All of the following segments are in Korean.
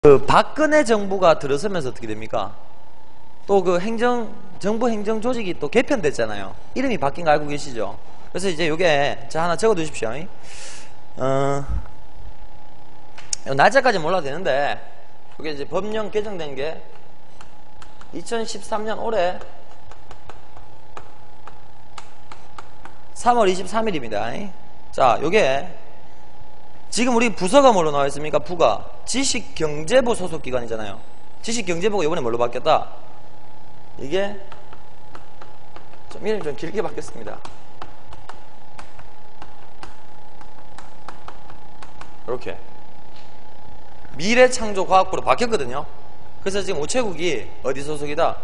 그 박근혜 정부가 들어서면서 어떻게 됩니까? 또 그 정부 행정 조직이 또 개편됐잖아요. 이름이 바뀐 거 알고 계시죠? 그래서 이제 요게 자 하나 적어 두십시오. 날짜까지 몰라도 되는데 요게 이제 법령 개정된 게 2013년 올해 3월 23일입니다. 자, 요게 지금 우리 부서가 뭘로 나와 있습니까? 부가 지식경제부 소속 기관이잖아요. 지식경제부가 이번에 뭘로 바뀌었다? 이게 좀 이름이 좀 길게 바뀌었습니다. 이렇게 미래창조과학부로 바뀌었거든요. 그래서 지금 우체국이 어디 소속이다?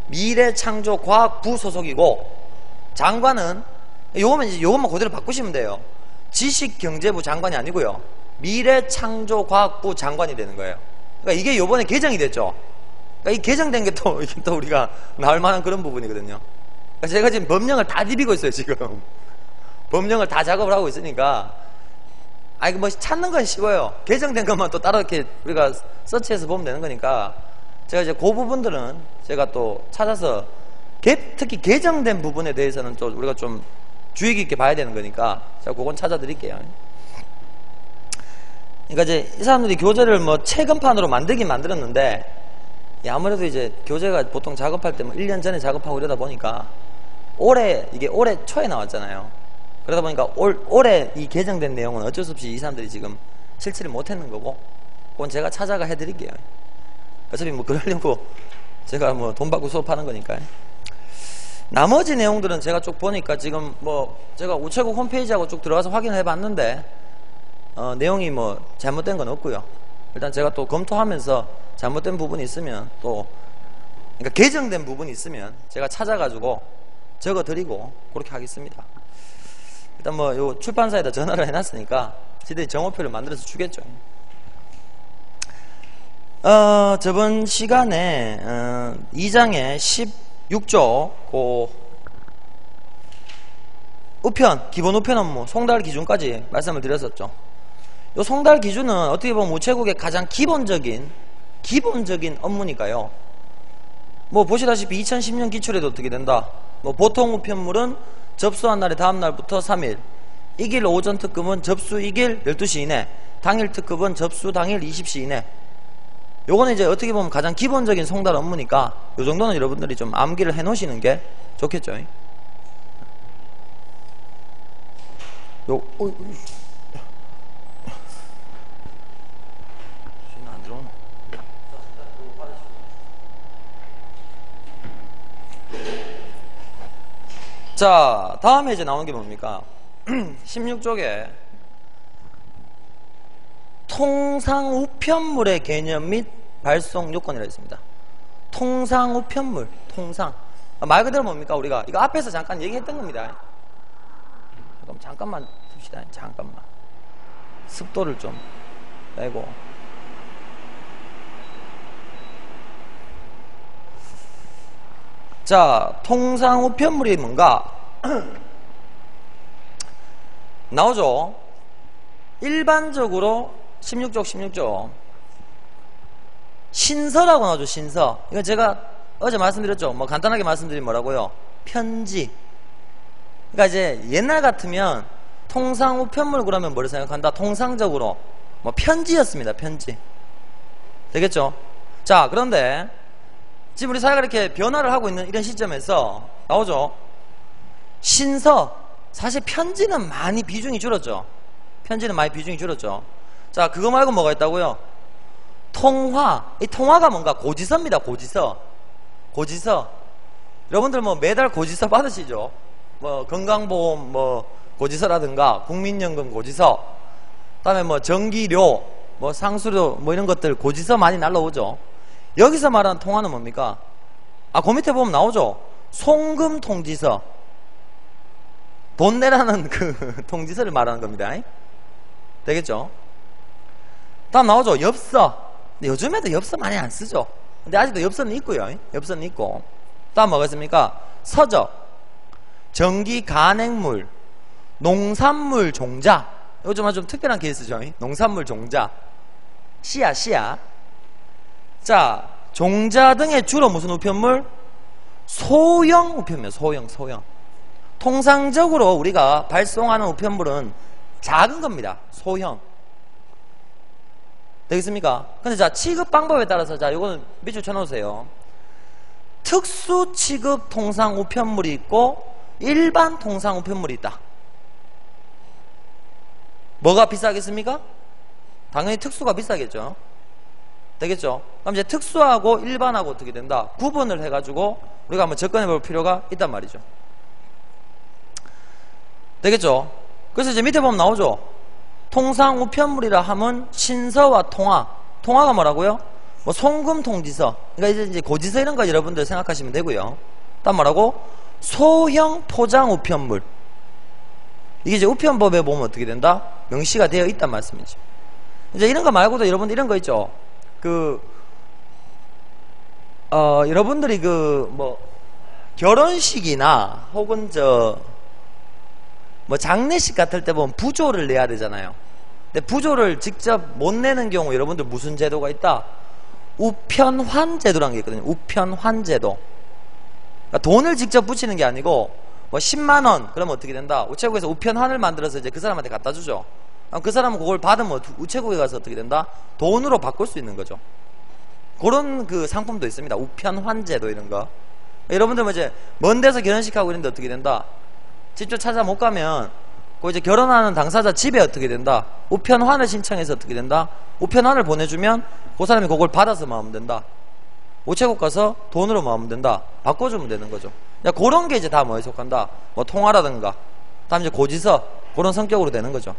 미래창조과학부 소속이고, 장관은 요것만 그대로 바꾸시면 돼요. 지식경제부 장관이 아니고요, 미래창조과학부 장관이 되는 거예요. 그러니까 이게 요번에 개정이 됐죠. 그러니까 이 개정된 게 또 우리가 나올 만한 그런 부분이거든요. 그러니까 제가 지금 법령을 다 디비고 있어요. 지금 법령을 다 작업을 하고 있으니까 뭐 찾는 건 쉬워요. 개정된 것만 또 따로 이렇게 우리가 서치해서 보면 되는 거니까, 제가 이제 그 부분들은 제가 또 찾아서 특히 개정된 부분에 대해서는 또 우리가 좀 주의 깊게 봐야 되는 거니까 제가 그건 찾아드릴게요. 그러니까 이제 이 사람들이 교재를 뭐 최근판으로 만들긴 만들었는데, 아무래도 이제 교재가 보통 작업할 때 뭐 1년 전에 작업하고 이러다 보니까 이게 올해 초에 나왔잖아요. 그러다 보니까 올해 이 개정된 내용은 어쩔 수 없이 이 사람들이 지금 실체를 못했는 거고, 그건 제가 찾아가 해드릴게요. 어차피 뭐 그러려고 제가 뭐 돈 받고 수업하는 거니까요. 나머지 내용들은 제가 쭉 보니까 지금 뭐 제가 우체국 홈페이지하고 쭉 들어가서 확인을 해봤는데 내용이 뭐 잘못된 건 없고요. 일단 제가 또 검토하면서 잘못된 부분이 있으면 그러니까 개정된 부분이 있으면 제가 찾아가지고 적어드리고 그렇게 하겠습니다. 일단 뭐 요 출판사에다 전화를 해놨으니까 지들이 정오표를 만들어서 주겠죠. 저번 시간에 2장에 16조 우편, 기본 우편 업무 송달 기준까지 말씀을 드렸었죠. 요 송달 기준은 어떻게 보면 우체국의 가장 기본적인 업무니까요. 뭐 보시다시피 2010년 기출에도 어떻게 된다? 뭐 보통 우편물은 접수한 날의 다음 날부터 3일, 이길 오전 특급은 접수 이길 12시 이내, 당일 특급은 접수 당일 20시 이내. 요거는 이제 어떻게 보면 가장 기본적인 송달 업무니까 요 정도는 여러분들이 좀 암기를 해 놓으시는 게 좋겠죠. 안 들어오나? 자, 다음에 이제 나온 게 뭡니까? 16쪽에 통상우편물의 개념 및 발송 요건이라 있습니다. 통상우편물, 말 그대로 뭡니까? 우리가 이거 앞에서 잠깐 얘기했던 겁니다. 그럼 잠깐만 둡시다. 잠깐만 습도를 좀 빼고. 자, 통상우편물이 뭔가 나오죠. 일반적으로 16쪽 신서라고 나오죠. 신서. 이건 제가 어제 말씀드렸죠. 뭐 간단하게 말씀드리면 뭐라고요? 편지. 그러니까 이제 옛날 같으면 통상우편물 그러면 뭐를 생각한다? 통상적으로 뭐 편지였습니다. 편지. 되겠죠? 자, 그런데 지금 우리 사회가 이렇게 변화를 하고 있는 이런 시점에서 나오죠. 신서. 사실 편지는 많이 비중이 줄었죠. 자, 그거 말고 뭐가 있다고요? 통화. 이 통화가 뭔가 고지서입니다. 고지서. 여러분들 뭐 매달 고지서 받으시죠? 뭐 건강보험 뭐 고지서라든가 국민연금 고지서, 그다음에 뭐 전기료, 뭐 상수료 뭐 이런 것들 고지서 많이 날라오죠. 여기서 말하는 통화는 뭡니까? 그 밑에 보면 나오죠. 송금 통지서. 돈 내라는 그 통지서를 말하는 겁니다. 되겠죠? 다음 나오죠. 엽서. 근데 요즘에도 엽서 많이 안 쓰죠. 근데 아직도 엽서는 있고요. 엽서는 있고. 다음 뭐가 있습니까? 서적, 전기 간행물, 농산물 종자. 요즘 아주 좀 특별한 케이스죠. 농산물 종자. 씨야. 자, 종자 등의 주로 무슨 우편물? 소형 우편물, 소형. 통상적으로 우리가 발송하는 우편물은 작은 겁니다. 소형. 되겠습니까? 근데 자, 취급 방법에 따라서, 자, 요거는 밑줄 쳐놓으세요. 특수 취급 통상 우편물이 있고, 일반 통상 우편물이 있다. 뭐가 비싸겠습니까? 당연히 특수가 비싸겠죠. 되겠죠? 그럼 이제 특수하고 일반하고 어떻게 된다? 구분을 해가지고 우리가 한번 접근해 볼 필요가 있단 말이죠. 되겠죠? 그래서 이제 밑에 보면 나오죠? 통상 우편물이라 하면 신서와 통화. 통화가 뭐라고요? 뭐 송금통지서. 그러니까 이제 고지서 이런 거 여러분들 생각하시면 되고요. 다음 뭐라고? 소형 포장 우편물. 이게 이제 우편법에 보면 어떻게 된다? 명시가 되어 있단 말씀이죠. 이제 이런 거 말고도 여러분들 이런 거 있죠? 여러분들이 결혼식이나 혹은 장례식 같을 때 보면 부조를 내야 되잖아요. 근데 부조를 직접 못 내는 경우 여러분들 무슨 제도가 있다? 우편환 제도라는 게 있거든요. 우편환 제도. 그러니까 돈을 직접 붙이는 게 아니고 10만원 그러면 어떻게 된다? 우체국에서 우편환을 만들어서 이제 그 사람한테 갖다 주죠. 그 사람은 그걸 받으면 우체국에 가서 어떻게 된다? 돈으로 바꿀 수 있는 거죠. 그런 그 상품도 있습니다. 우편환 제도 이런 거. 여러분들 이제 먼 데서 결혼식 하고 이런데 어떻게 된다? 직접 찾아 못 가면 그 이제 결혼하는 당사자 집에 어떻게 된다? 우편환을 신청해서 어떻게 된다? 우편환을 보내주면 그 사람이 그걸 받아서 마음 된다. 우체국 가서 돈으로 마음 된다. 바꿔주면 되는 거죠. 그런 게 이제 다 뭐에 속한다? 통화라든가, 다음 이제 고지서, 그런 성격으로 되는 거죠.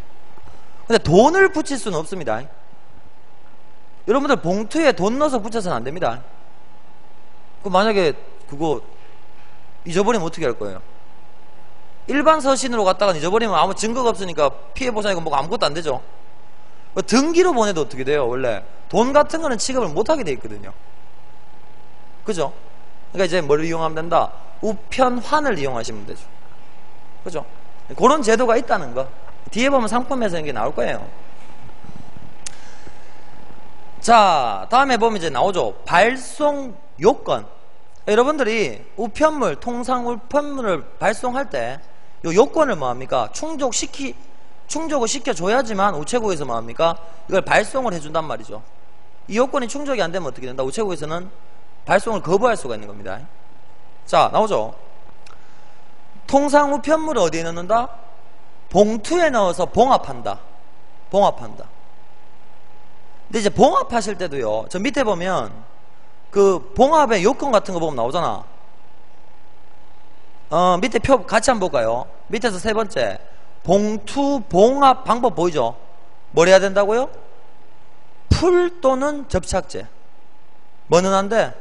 근데 돈을 붙일 수는 없습니다. 여러분들 봉투에 돈 넣어서 붙여서는 안 됩니다. 만약에 그거 잊어버리면 어떻게 할 거예요? 일반 서신으로 갔다가 잊어버리면 아무 증거가 없으니까 피해 보상이고 뭐 아무것도 안 되죠. 등기로 보내도 어떻게 돼요? 원래 돈 같은 거는 취급을 못하게 돼 있거든요. 그죠? 그러니까 이제 뭘 이용하면 된다? 우편환을 이용하시면 되죠. 그죠? 그런 제도가 있다는 거. 뒤에 보면 상품에서 이게 나올 거예요. 자, 다음에 보면 이제 나오죠. 발송 요건. 여러분들이 우편물, 통상 우편물을 발송할 때 요 요건을 뭐합니까? 충족을 시켜줘야지만 우체국에서 뭐합니까? 이걸 발송을 해준단 말이죠. 이 요건이 충족이 안 되면 어떻게 된다? 우체국에서는 발송을 거부할 수가 있는 겁니다. 자, 나오죠. 통상 우편물을 어디에 넣는다? 봉투에 넣어서 봉합한다. 근데 이제 봉합하실 때도요, 저 밑에 보면 그 봉합의 요건 같은 거 보면 나오잖아. 밑에 표 같이 한번 볼까요? 밑에서 세 번째, 봉투 봉합 방법 보이죠? 뭘 해야 된다고요? 풀 또는 접착제. 뭐는 안 돼?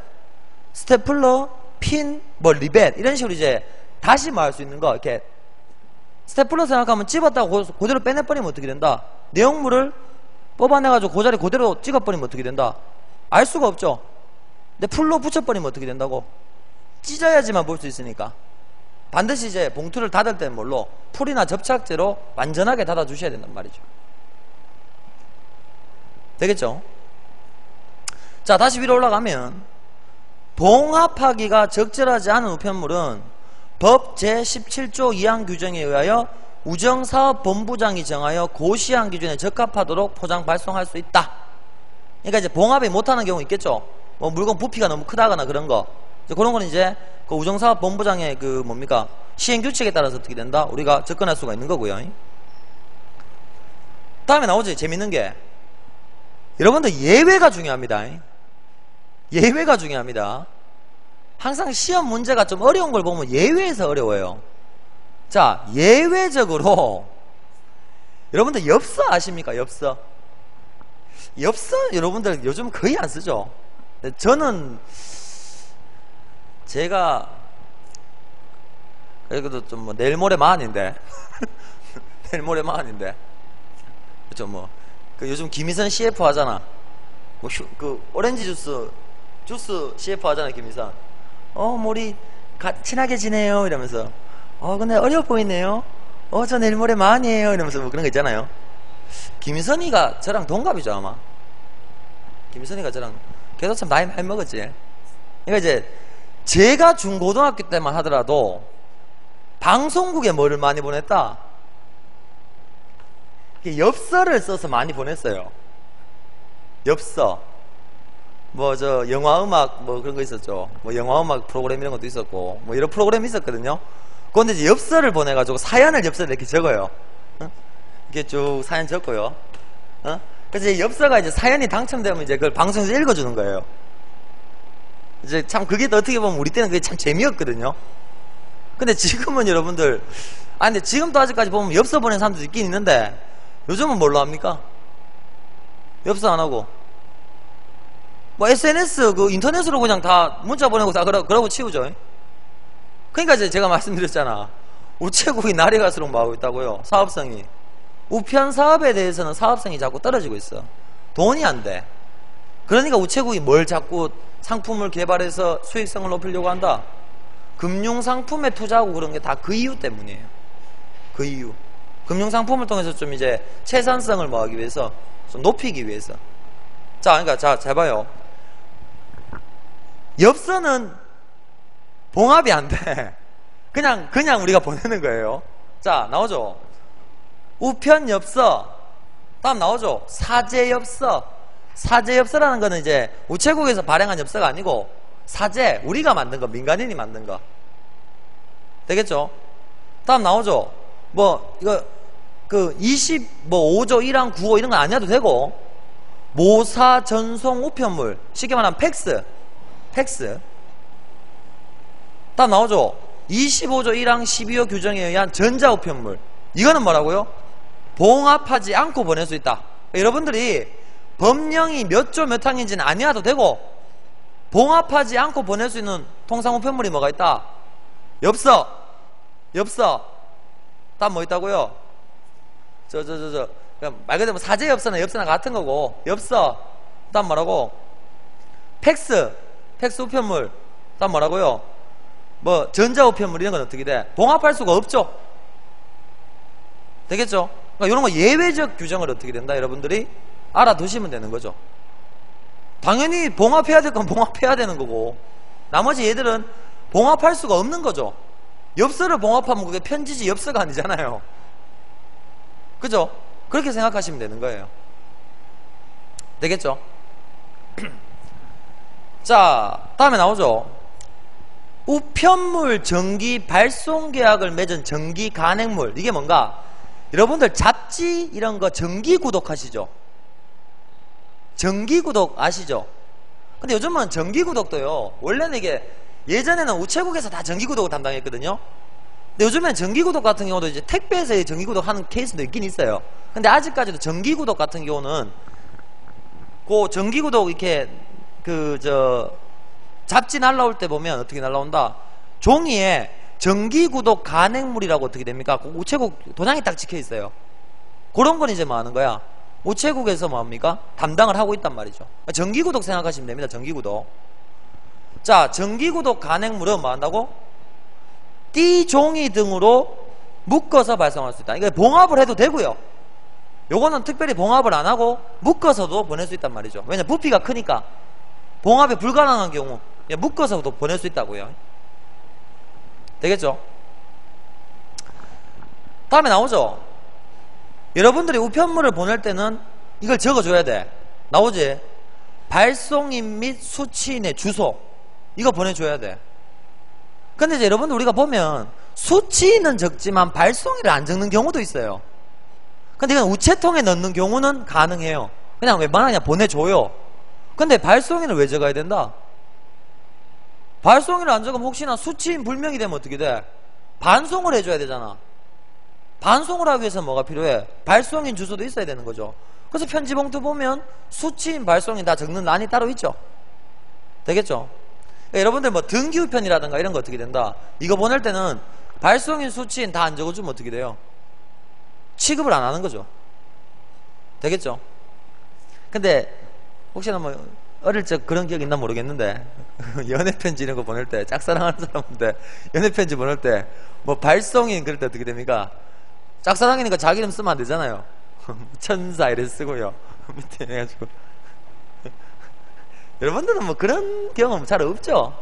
스테플러, 핀, 리벳 이런 식으로 이제 다시 말할 수 있는 거. 이렇게 스테플러 생각하면 집었다고 그대로 빼내버리면 어떻게 된다? 내용물을 뽑아내가지고 그 자리 그대로 찍어버리면 어떻게 된다? 알 수가 없죠. 근데 풀로 붙여버리면 어떻게 된다고? 찢어야지만 볼 수 있으니까 반드시 이제 봉투를 닫을 때는 뭘로? 풀이나 접착제로 완전하게 닫아 주셔야 된단 말이죠. 되겠죠? 자, 다시 위로 올라가면 봉합하기가 적절하지 않은 우편물은 법 제17조 2항 규정에 의하여 우정사업본부장이 정하여 고시한 기준에 적합하도록 포장 발송할 수 있다. 그러니까 이제 봉합이 못하는 경우 있겠죠. 물건 부피가 너무 크다거나 그런 거. 그런 건 이제 그 우정사업본부장의 그 시행규칙에 따라서 어떻게 된다? 우리가 접근할 수가 있는 거고요. 다음에 나오지, 재밌는 게. 여러분들 예외가 중요합니다. 예외가 중요합니다. 항상 시험 문제가 좀 어려운 걸 보면 예외에서 어려워요. 자, 예외적으로 여러분들 엽서 아십니까? 엽서 여러분들 요즘 거의 안 쓰죠. 저는 제가 그래도 좀 내일 모레 마흔인데 내일 모레 마흔인데 그렇죠. 요즘 김희선 CF 하잖아. 그 오렌지 주스 CF 하잖아, 김희선. 우리 친하게 지내요 이러면서 근데 어려워 보이네요. 저 내일 모레 마흔이에요 이러면서 그런 거 있잖아요. 김희선이가 저랑 동갑이죠, 아마. 김희선이가 저랑 걔도 참 나이 많이 먹었지. 그러니까 이제 제가 중고등학교 때만 하더라도 방송국에 뭐를 많이 보냈다? 엽서를 써서 많이 보냈어요. 엽서. 뭐 저 영화 음악 뭐 그런 거 있었죠. 뭐 영화 음악 프로그램 이런 것도 있었고 뭐 이런 프로그램이 있었거든요. 그런데 이제 엽서를 보내가지고 사연을 엽서에 이렇게 적어요. 이렇게 쭉 사연 적고요. 그래서 이제 엽서가 이제 사연이 당첨되면 이제 그걸 방송에서 읽어주는 거예요. 이제 참 그게 어떻게 보면 우리 때는 그게 참 재미였거든요. 근데 지금은 여러분들, 근데 지금도 아직까지 보면 엽서 보내는 사람도 있긴 있는데 요즘은 뭘로 합니까? 엽서 안 하고 뭐 SNS 그 인터넷으로 그냥 다 문자 보내고 다 그러고 치우죠. 그러니까 이제 제가 말씀드렸잖아. 우체국이 날이 갈수록 뭐하고 있다고요? 사업성이. 우편 사업에 대해서는 사업성이 자꾸 떨어지고 있어. 돈이 안 돼. 그러니까 우체국이 뭘 자꾸 상품을 개발해서 수익성을 높이려고 한다? 금융상품에 투자하고 그런 게 다 그 이유 때문이에요. 그 이유. 금융상품을 통해서 좀 이제 채산성을 뭐 하기 위해서, 좀 높이기 위해서. 자, 그러니까 잘 봐요. 엽서는 봉합이 안 돼. 그냥 우리가 보내는 거예요. 자, 나오죠? 우편 엽서. 다음 나오죠? 사제 엽서. 사제 엽서라는 거는 이제 우체국에서 발행한 엽서가 아니고 사제, 우리가 만든 거, 민간인이 만든 거. 되겠죠? 다음 나오죠? 뭐, 이거, 그, 25조 1항 9호 이런 건 아니어도 되고, 모사 전송 우편물. 쉽게 말하면 팩스. 다음 나오죠? 25조 1항 12호 규정에 의한 전자우편물. 이거는 뭐라고요? 봉합하지 않고 보낼 수 있다. 여러분들이 법령이 몇 조 몇 항인지는 아니어도 되고, 봉합하지 않고 보낼 수 있는 통상우편물이 뭐가 있다? 엽서. 다음 뭐 있다고요? 말 그대로 사제 엽서나 엽서나 같은 거고, 엽서. 다음 뭐라고? 팩스 우편물. 다음 뭐라고요? 뭐 전자우편물 이런 건 어떻게 돼? 봉합할 수가 없죠. 되겠죠? 그러니까 이런 거 예외적 규정을 어떻게 된다? 여러분들이 알아두시면 되는 거죠. 당연히 봉합해야 될 건 봉합해야 되는 거고, 나머지 얘들은 봉합할 수가 없는 거죠. 엽서를 봉합하면 그게 편지지 엽서가 아니잖아요. 그죠? 그렇게 생각하시면 되는 거예요. 되겠죠? 자, 다음에 나오죠? 우편물 정기 발송 계약을 맺은 정기 간행물. 이게 뭔가? 여러분들 잡지 이런 거 정기 구독하시죠? 정기 구독 아시죠? 근데 요즘은 정기 구독도요, 원래는 이게 예전에는 우체국에서 다 정기 구독을 담당했거든요. 근데 요즘엔 정기 구독 같은 경우도 이제 택배에서 정기 구독 하는 케이스도 있긴 있어요. 근데 아직까지도 정기 구독 같은 경우는 그 정기 구독 이렇게 잡지 날라올 때 보면 어떻게 날라온다? 종이에 정기 구독 간행물이라고 어떻게 됩니까? 우체국 도장이 딱 찍혀 있어요. 그런 건 이제 뭐 하는 거야? 우체국에서 뭐 합니까? 담당을 하고 있단 말이죠. 정기 구독 생각하시면 됩니다. 정기 구독. 자, 정기 구독 간행물은 뭐 한다고? 띠종이 등으로 묶어서 발송할 수 있다. 이거 봉합을 해도 되고요. 요거는 특별히 봉합을 안 하고 묶어서도 보낼 수 있단 말이죠. 왜냐면 부피가 크니까. 봉합이 불가능한 경우 묶어서도 보낼 수 있다고요. 되겠죠? 다음에 나오죠? 여러분들이 우편물을 보낼 때는 이걸 적어줘야 돼. 나오지? 발송인 및 수취인의 주소. 이거 보내줘야 돼. 근데 이제 여러분들 우리가 보면 수취인은 적지만 발송일을 안 적는 경우도 있어요. 근데 이건 우체통에 넣는 경우는 가능해요. 그냥 웬만하면 보내줘요. 근데 발송일을 왜 적어야 된다? 발송일을 안 적으면 혹시나 수취인 불명이 되면 어떻게 돼? 반송을 해줘야 되잖아. 반송을 하기 위해서 뭐가 필요해? 발송인 주소도 있어야 되는 거죠. 그래서 편지봉투 보면 수취인, 발송인 다 적는 란이 따로 있죠. 되겠죠? 그러니까 여러분들 뭐 등기우편이라든가 이런 거 어떻게 된다? 이거 보낼 때는 발송인, 수취인 다 안 적어주면 어떻게 돼요? 취급을 안 하는 거죠. 되겠죠? 근데 혹시나 뭐 어릴 적 그런 기억 있나 모르겠는데 연애편지 이런 거 보낼 때, 짝사랑하는 사람한테 연애편지 보낼 때 뭐 발송인 그럴 때 어떻게 됩니까? 짝사랑이니까 자기 이름 쓰면 안 되잖아요. 천사 이래 쓰고요. 밑에 해가지고 여러분들은 뭐 그런 경험 잘 없죠?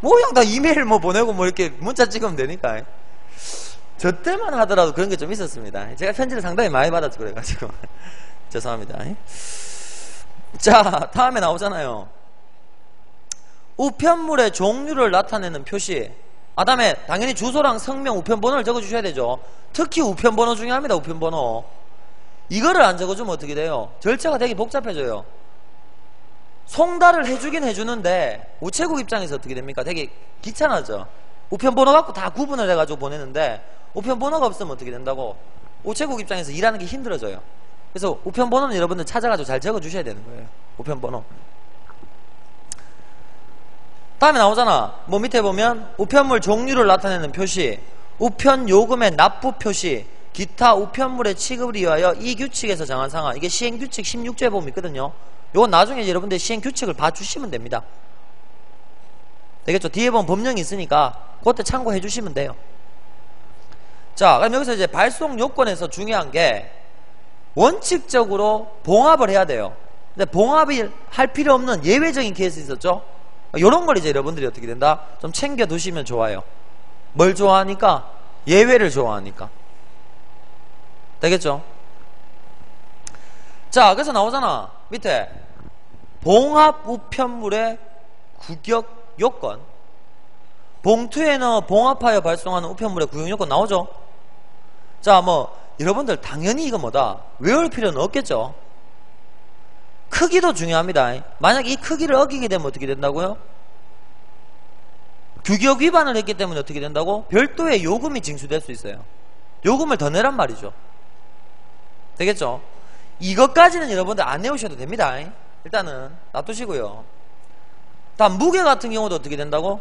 뭐 그냥 다 이메일 뭐 보내고 뭐 이렇게 문자 찍으면 되니까. 저 때만 하더라도 그런 게 좀 있었습니다. 제가 편지를 상당히 많이 받았죠. 그래가지고 죄송합니다. 자, 다음에 나오잖아요. 우편물의 종류를 나타내는 표시. 다음에 당연히 주소랑 성명, 우편번호를 적어주셔야 되죠. 특히 우편번호 중요합니다. 우편번호. 이거를 안 적어주면 어떻게 돼요? 절차가 되게 복잡해져요. 송달을 해주긴 해주는데 우체국 입장에서 어떻게 됩니까? 되게 귀찮아져. 우편번호 갖고 다 구분을 해가지고 보내는데 우편번호가 없으면 어떻게 된다고? 우체국 입장에서 일하는 게 힘들어져요. 그래서 우편번호는 여러분들 찾아가지고 잘 적어주셔야 되는 거예요. 우편번호. 다음에 나오잖아. 뭐 밑에 보면 우편물 종류를 나타내는 표시, 우편 요금의 납부 표시, 기타 우편물의 취급을 위하여 이 규칙에서 정한 상황. 이게 시행규칙 16조에 보면 있거든요. 요건 나중에 여러분들 시행규칙을 봐주시면 됩니다. 되겠죠? 뒤에 보면 법령이 있으니까 그때 참고해 주시면 돼요. 자, 그럼 여기서 이제 발송 요건에서 중요한 게 원칙적으로 봉합을 해야 돼요. 근데 봉합이 할 필요 없는 예외적인 케이스 있었죠? 요런 걸 이제 여러분들이 어떻게 된다? 좀 챙겨 두시면 좋아요. 뭘 좋아하니까? 예외를 좋아하니까. 되겠죠? 자, 그래서 나오잖아. 밑에 봉합 우편물의 구격 요건. 봉투에 넣어 봉합하여 발송하는 우편물의 구격 요건 나오죠? 자, 뭐 여러분들 당연히 이거 뭐다 외울 필요는 없겠죠? 크기도 중요합니다. 만약 이 크기를 어기게 되면 어떻게 된다고요? 규격 위반을 했기 때문에 어떻게 된다고? 별도의 요금이 징수될 수 있어요. 요금을 더 내란 말이죠. 되겠죠? 이것까지는 여러분들 안 내오셔도 됩니다. 일단은 놔두시고요. 다음 무게 같은 경우도 어떻게 된다고?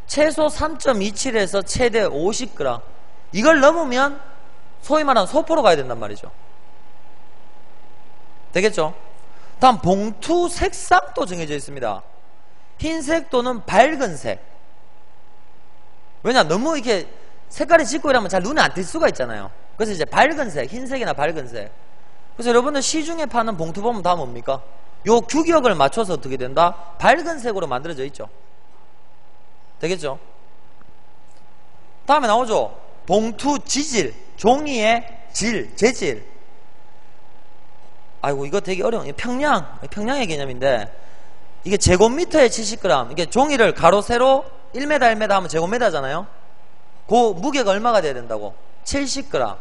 최소 3.27에서 최대 50g. 이걸 넘으면 소위 말하는 소포로 가야 된단 말이죠. 되겠죠? 다음 봉투 색상도 정해져 있습니다. 흰색 또는 밝은색. 왜냐, 너무 이렇게 색깔이 짙고 이러면 잘 눈에 안 띌 수가 있잖아요. 그래서 이제 밝은색, 흰색이나 밝은색. 그래서 여러분들 시중에 파는 봉투 보면 다 뭡니까? 요 규격을 맞춰서 어떻게 된다? 밝은색으로 만들어져 있죠. 되겠죠? 다음에 나오죠. 봉투 지질, 종이의 질, 재질. 아이고, 이거 되게 어려운, 평량의 개념인데, 이게 제곱미터에 70g, 이게 종이를 가로, 세로 1m, 1m 하면 제곱미터잖아요? 그 무게가 얼마가 돼야 된다고? 70g.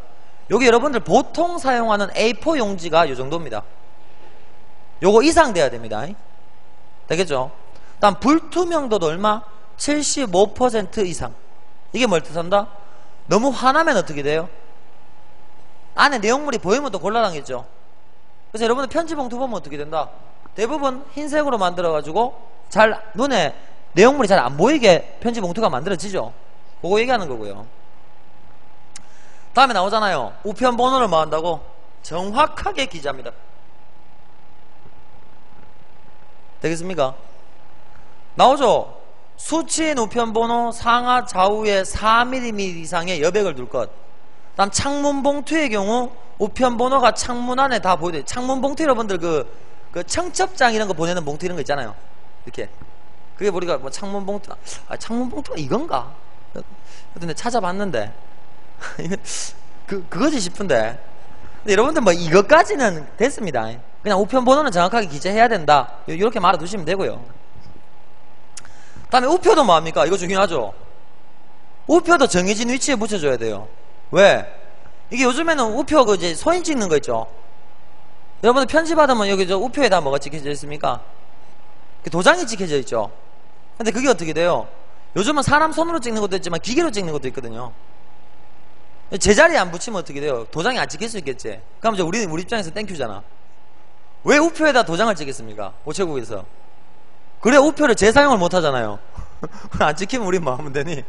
여기 여러분들 보통 사용하는 A4 용지가 이 정도입니다. 요거 이상 돼야 됩니다. 되겠죠? 다음 불투명도도 얼마? 75% 이상. 이게 뭘 뜻한다? 너무 환하면 어떻게 돼요? 안에 내용물이 보이면 또 곤란하겠죠. 그래서 여러분들 편지 봉투 보면 어떻게 된다? 대부분 흰색으로 만들어가지고 잘 눈에 내용물이 잘 안 보이게 편지 봉투가 만들어지죠. 그거 얘기하는 거고요. 다음에 나오잖아요. 우편 번호를 뭐 한다고? 정확하게 기재합니다. 되겠습니까? 나오죠. 수치인 우편 번호 상하 좌우에 4mm 이상의 여백을 둘 것. 다음 창문 봉투의 경우 우편 번호가 창문 안에 다 보여요. 창문 봉투 여러분들 그 청첩장 이런 거 보내는 봉투 이런 거 있잖아요. 이렇게. 그게 우리가 뭐 창문 봉투, 창문 봉투가 이건가? 근데 찾아봤는데 그거지 싶은데. 근데 여러분들 뭐 이것까지는 됐습니다. 그냥 우편 번호는 정확하게 기재해야 된다. 이렇게 말아두시면 되고요. 다음에 우표도 뭐합니까? 이거 중요하죠. 우표도 정해진 위치에 붙여줘야 돼요. 왜? 이게 요즘에는 우표 그 이제 소인 찍는 거 있죠. 여러분들 편지 받으면 여기 저 우표에다 뭐가 찍혀져 있습니까? 도장이 찍혀져 있죠. 근데 그게 어떻게 돼요? 요즘은 사람 손으로 찍는 것도 있지만 기계로 찍는 것도 있거든요. 제자리에 안 붙이면 어떻게 돼요? 도장이 안 찍힐 수 있겠지. 그럼 이제 우리 입장에서 땡큐잖아. 왜 우표에다 도장을 찍겠습니까? 우체국에서. 그래 우표를 재사용을 못 하잖아요. 안 찍히면 우리 뭐 하면 되니?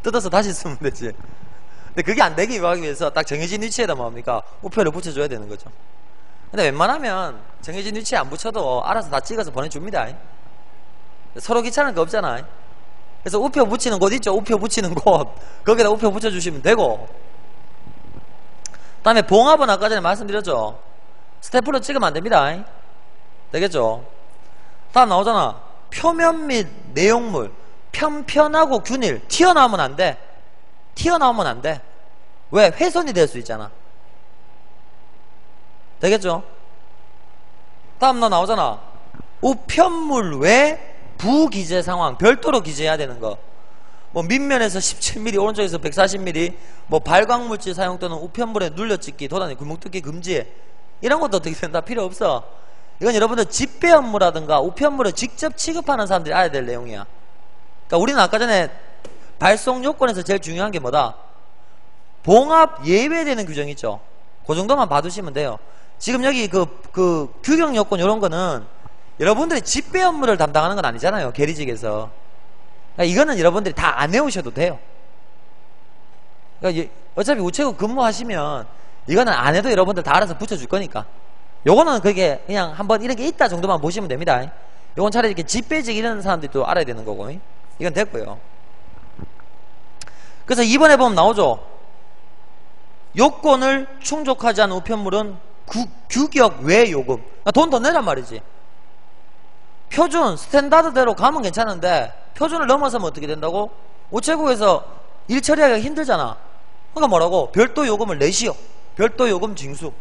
뜯어서 다시 쓰면 되지. 근데 그게 안 되기 위해서 딱 정해진 위치에다 뭐 합니까? 우표를 붙여줘야 되는 거죠. 근데 웬만하면 정해진 위치에 안 붙여도 알아서 다 찍어서 보내줍니다. 서로 귀찮을 거 없잖아. 그래서 우표 붙이는 곳 있죠? 우표 붙이는 곳. 거기다 우표 붙여주시면 되고. 그 다음에 봉합은 아까 전에 말씀드렸죠? 스태플러 찍으면 안 됩니다. 되겠죠? 다음 나오잖아. 표면 및 내용물, 편편하고 균일, 튀어나오면 안 돼. 튀어나오면 안 돼. 왜? 훼손이 될 수 있잖아. 되겠죠? 다음 너 나오잖아. 우편물 외 부기재 상황, 별도로 기재해야 되는 거. 뭐 밑면에서 17mm, 오른쪽에서 140mm, 뭐 발광물질 사용 또는 우편물에 눌려찍기, 도단위, 굴목뜯기 금지. 이런 것도 어떻게 된다? 필요 없어. 이건 여러분들 집배 업무라든가 우편물을 직접 취급하는 사람들이 알아야 될 내용이야. 그러니까 우리는 아까 전에 발송 요건에서 제일 중요한 게 뭐다? 봉합 예외되는 규정이 있죠. 그 정도만 봐두시면 돼요. 지금 여기 그 규격 요건 이런 거는 여러분들이 집배 업무를 담당하는 건 아니잖아요. 계리직에서. 그러니까 이거는 여러분들이 다 안 외우셔도 돼요. 그러니까 어차피 우체국 근무하시면 이거는 안 해도 여러분들 다 알아서 붙여줄 거니까. 요거는 그게 그냥 한번 이런 게 있다 정도만 보시면 됩니다. 요건 차라리 이렇게 집배직 이런 사람들이 또 알아야 되는 거고. 이건 됐고요. 그래서 2번에 보면 나오죠. 요건을 충족하지 않은 우편물은 규격 외 요금. 그러니까 돈 더 내란 말이지. 표준 스탠다드대로 가면 괜찮은데 표준을 넘어서면 어떻게 된다고? 우체국에서 일 처리하기가 힘들잖아. 그러니까 뭐라고? 별도 요금을 내시오. 별도 요금 징수.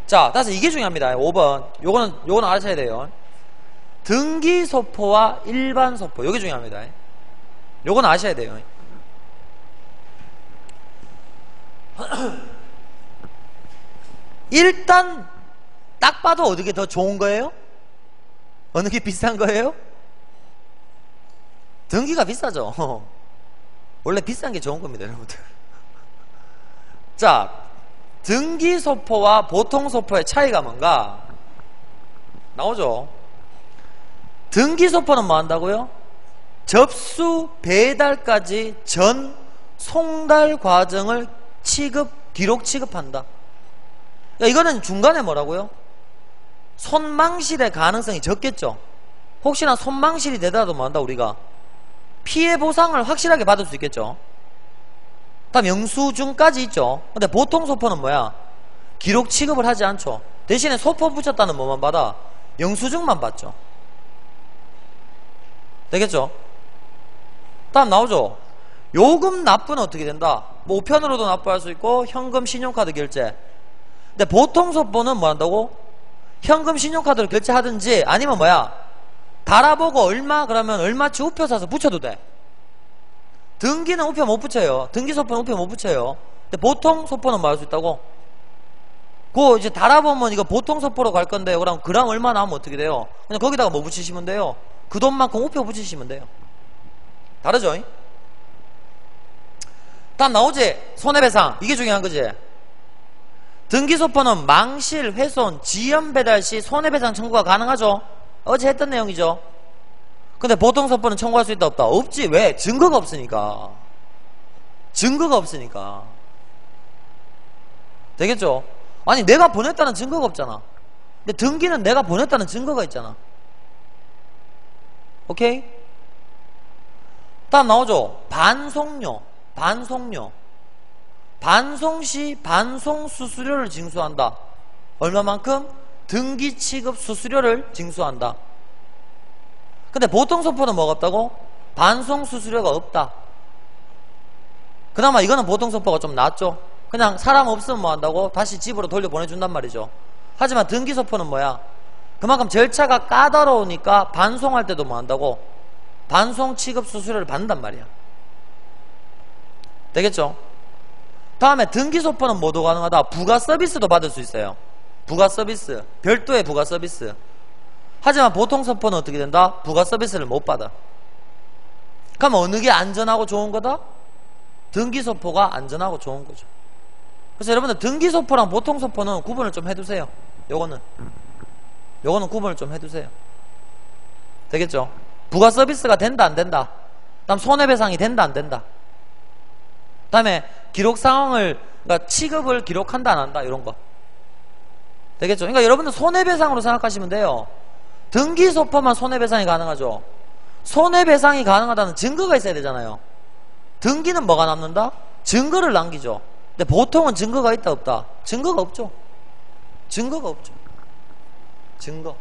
자, 따라서 이게 중요합니다. 5번. 요거는 알아셔야 돼요. 등기 소포와 일반 소포. 요게 중요합니다. 요건 아셔야 돼요. 일단 딱 봐도 어느 게 더 좋은 거예요? 어느 게 비싼 거예요? 등기가 비싸죠. 원래 비싼 게 좋은 겁니다, 여러분들. 자, 등기 소포와 보통 소포의 차이가 뭔가? 나오죠. 등기 소포는 뭐 한다고요? 접수 배달까지 전 송달 과정을 기록 취급한다. 그러니까 이거는 중간에 뭐라고요? 손망실의 가능성이 적겠죠. 혹시나 손망실이 되더라도 뭐 한다 우리가? 피해 보상을 확실하게 받을 수 있겠죠. 다음 영수증까지 있죠. 근데 보통 소포는 뭐야? 기록 취급을 하지 않죠. 대신에 소포 붙였다는 뭐만 받아? 영수증만 받죠. 되겠죠? 다음 나오죠. 요금 납부는 어떻게 된다? 뭐 우편으로도 납부할 수 있고 현금 신용카드 결제. 근데 보통 소포는 뭐 한다고? 현금 신용카드로 결제하든지 아니면 뭐야? 달아보고 얼마 그러면 얼마치 우표 사서 붙여도 돼. 등기는 우표 못 붙여요. 등기 소포는 우표 못 붙여요. 근데 보통 소포는 뭐 할 수 있다고? 그거 이제 달아보면 이거 보통 소포로 갈 건데요. 그럼 그랑 얼마 나오면 어떻게 돼요? 그냥 거기다가 뭐 붙이시면 돼요? 그 돈만큼 우표 붙이시면 돼요. 다르죠? 다음 나오지? 손해배상. 이게 중요한 거지. 등기소포는 망실, 훼손, 지연 배달 시 손해배상 청구가 가능하죠. 어제 했던 내용이죠. 근데 보통 소포는 청구할 수 있다 없다? 없지. 왜? 증거가 없으니까. 증거가 없으니까. 되겠죠? 아니 내가 보냈다는 증거가 없잖아. 근데 등기는 내가 보냈다는 증거가 있잖아. 오케이? 다음 나오죠. 반송료. 반송료. 반송시 반송 수수료를 징수한다. 얼마만큼? 등기 취급 수수료를 징수한다. 근데 보통 소포는 뭐가 없다고? 반송 수수료가 없다. 그나마 이거는 보통 소포가 좀 낫죠. 그냥 사람 없으면 뭐 한다고? 다시 집으로 돌려 보내준단 말이죠. 하지만 등기 소포는 뭐야? 그만큼 절차가 까다로우니까 반송할 때도 뭐 한다고? 반송 취급 수수료를 받는단 말이야. 되겠죠? 다음에 등기 소포는 뭐도 가능하다? 부가 서비스도 받을 수 있어요. 부가 서비스. 별도의 부가 서비스. 하지만 보통 소포는 어떻게 된다? 부가 서비스를 못 받아. 그럼 어느 게 안전하고 좋은 거다? 등기 소포가 안전하고 좋은 거죠. 그래서 여러분들 등기 소포랑 보통 소포는 구분을 좀 해두세요. 요거는 구분을 좀 해두세요. 되겠죠? 부가 서비스가 된다 안 된다? 다음 손해배상이 된다 안 된다? 다음에 기록 상황을, 그러니까 취급을 기록한다 안 한다? 이런 거. 되겠죠? 그러니까 여러분들 손해배상으로 생각하시면 돼요. 등기 소포만 손해배상이 가능하죠. 손해배상이 가능하다는 증거가 있어야 되잖아요. 등기는 뭐가 남는다? 증거를 남기죠. 근데 보통은 증거가 있다 없다? 증거가 없죠. 증거가 없죠. 증거.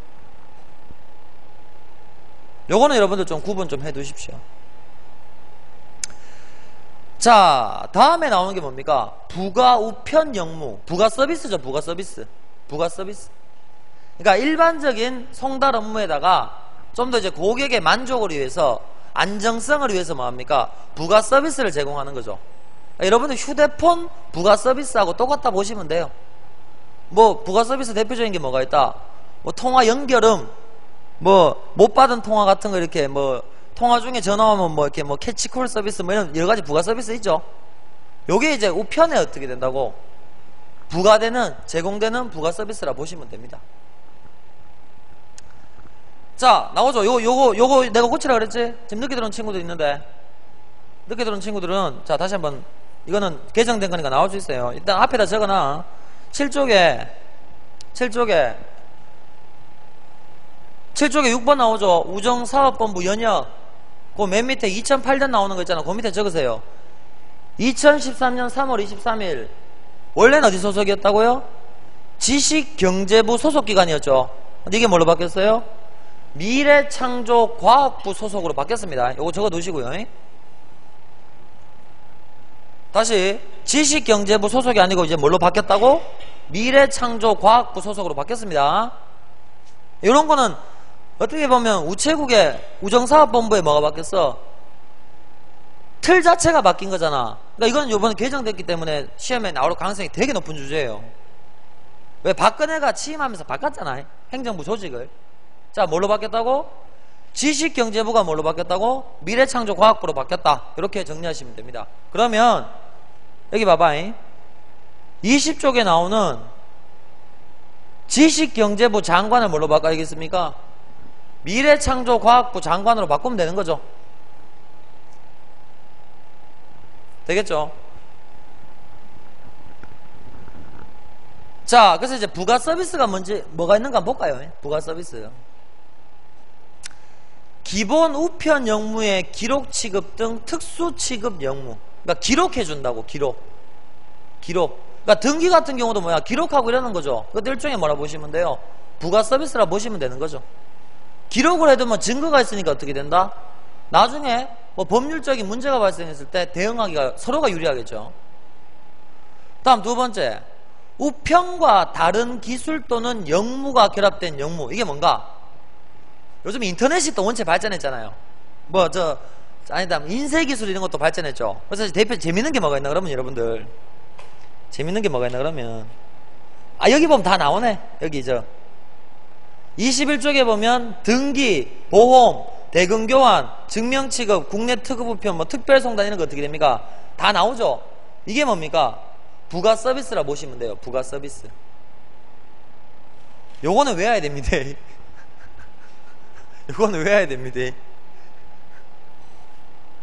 요거는 여러분들 좀 구분 좀 해두십시오. 자, 다음에 나오는 게 뭡니까? 부가 우편 영무. 부가 서비스죠. 부가 서비스. 부가 서비스. 그러니까 일반적인 송달 업무에다가 좀 더 이제 고객의 만족을 위해서, 안정성을 위해서 뭐합니까? 부가 서비스를 제공하는 거죠. 여러분들 휴대폰 부가 서비스하고 똑같다 보시면 돼요. 뭐 부가 서비스 대표적인 게 뭐가 있다? 뭐 통화 연결음, 뭐 못 받은 통화 같은 거, 이렇게 뭐 통화 중에 전화 오면 뭐 이렇게 뭐 캐치콜 서비스, 뭐 이런 여러 가지 부가 서비스 있죠. 요게 이제 우편에 어떻게 된다고? 부가되는, 제공되는 부가 서비스라 보시면 됩니다. 자, 나오죠. 요거 내가 고치라 그랬지? 지금 늦게 들어온 친구들 있는데, 늦게 들어온 친구들은, 자, 다시 한번, 이거는 개정된 거니까 나올 수 있어요. 일단 앞에다 적어놔. 7쪽에 6번 나오죠. 우정사업본부 연역. 그 맨 밑에 2008년 나오는 거 있잖아. 그 밑에 적으세요. 2013년 3월 23일. 원래는 어디 소속이었다고요? 지식경제부 소속기관이었죠. 근데 이게 뭘로 바뀌었어요? 미래창조과학부 소속으로 바뀌었습니다. 요거 적어 놓으시고요. 다시 지식경제부 소속이 아니고 이제 뭘로 바뀌었다고? 미래창조과학부 소속으로 바뀌었습니다. 이런 거는 어떻게 보면 우체국의 우정사업본부에 뭐가 바뀌었어? 틀 자체가 바뀐 거잖아. 그러니까 이건 요번에 개정됐기 때문에 시험에 나올 가능성이 되게 높은 주제예요. 왜? 박근혜가 취임하면서 바꿨잖아. 행정부 조직을. 자, 뭘로 바뀌었다고? 지식경제부가 뭘로 바뀌었다고? 미래창조과학부로 바뀌었다. 이렇게 정리하시면 됩니다. 그러면 여기 봐봐. 20쪽에 나오는 지식경제부 장관을 뭘로 바꿔야겠습니까? 미래창조과학부 장관으로 바꾸면 되는 거죠. 되겠죠? 자, 그래서 이제 부가 서비스가 뭐가 있는가 한번 볼까요? 부가 서비스. 기본 우편 영무의 기록 취급 등 특수 취급 영무. 그러니까 기록해준다고, 기록. 그러니까 등기 같은 경우도 뭐야? 기록하고 이러는 거죠. 그것도 일종의 뭐라 보시면 돼요? 부가 서비스라 보시면 되는 거죠. 기록을 해두면 증거가 있으니까 어떻게 된다? 나중에 뭐 법률적인 문제가 발생했을 때 대응하기가 서로가 유리하겠죠. 다음 두 번째. 우편과 다른 기술 또는 영무가 결합된 영무. 이게 뭔가? 요즘 인터넷이 또 원체 발전했잖아요. 인쇄기술 이런 것도 발전했죠. 그래서 대표 재밌는 게 뭐가 있나 그러면 여러분들. 재밌는 게 뭐가 있나 그러면. 여기 보면 다 나오네. 여기 21쪽에 보면 등기, 보험, 대금교환, 증명취급, 국내 특급우편, 뭐 특별송단 이런 거 어떻게 됩니까? 다 나오죠. 이게 뭡니까? 부가 서비스라 보시면 돼요. 부가 서비스. 요거는 외워야 됩니다. 요거는 외워야 됩니다.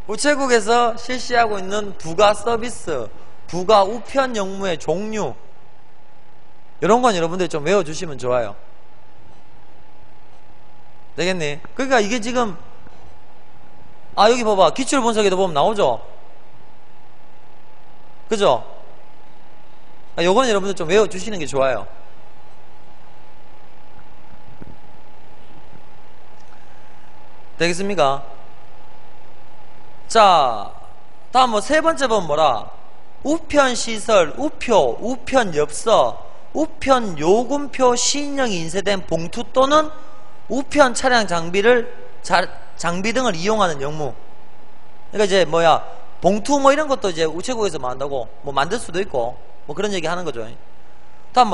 우체국에서 실시하고 있는 부가 서비스, 부가 우편 영무의 종류, 이런 건 여러분들이 좀 외워주시면 좋아요. 되겠니? 그러니까 이게 지금 여기 봐봐. 기출분석에도 보면 나오죠? 그죠? 요거는 여러분들 좀 외워주시는 게 좋아요. 되겠습니까? 자, 다음 세 번째 보면 뭐라? 우편시설, 우표, 우편엽서, 우편요금표 시인령이 인쇄된 봉투 또는 우편 차량 장비 등을 이용하는 영무. 그러니까 이제 봉투 뭐 이런 것도 이제 우체국에서 뭐 한다고, 뭐 만들 수도 있고, 뭐 그런 얘기 하는 거죠. 다음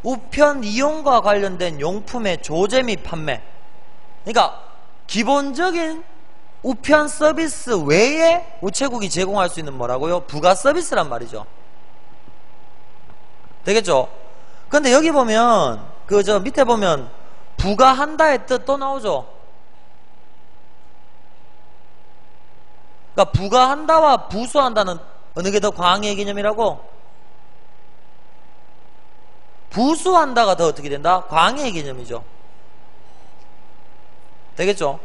우편 이용과 관련된 용품의 조제 및 판매. 그러니까 기본적인 우편 서비스 외에 우체국이 제공할 수 있는 뭐라고요? 부가 서비스란 말이죠. 되겠죠? 근데 여기 보면 밑에 보면 부가한다의 뜻 또 나오죠. 그러니까 부가한다와 부수한다는 어느 게 더 광의의 개념이라고? 부수한다가 더 어떻게 된다? 광의의 개념이죠. 되겠죠?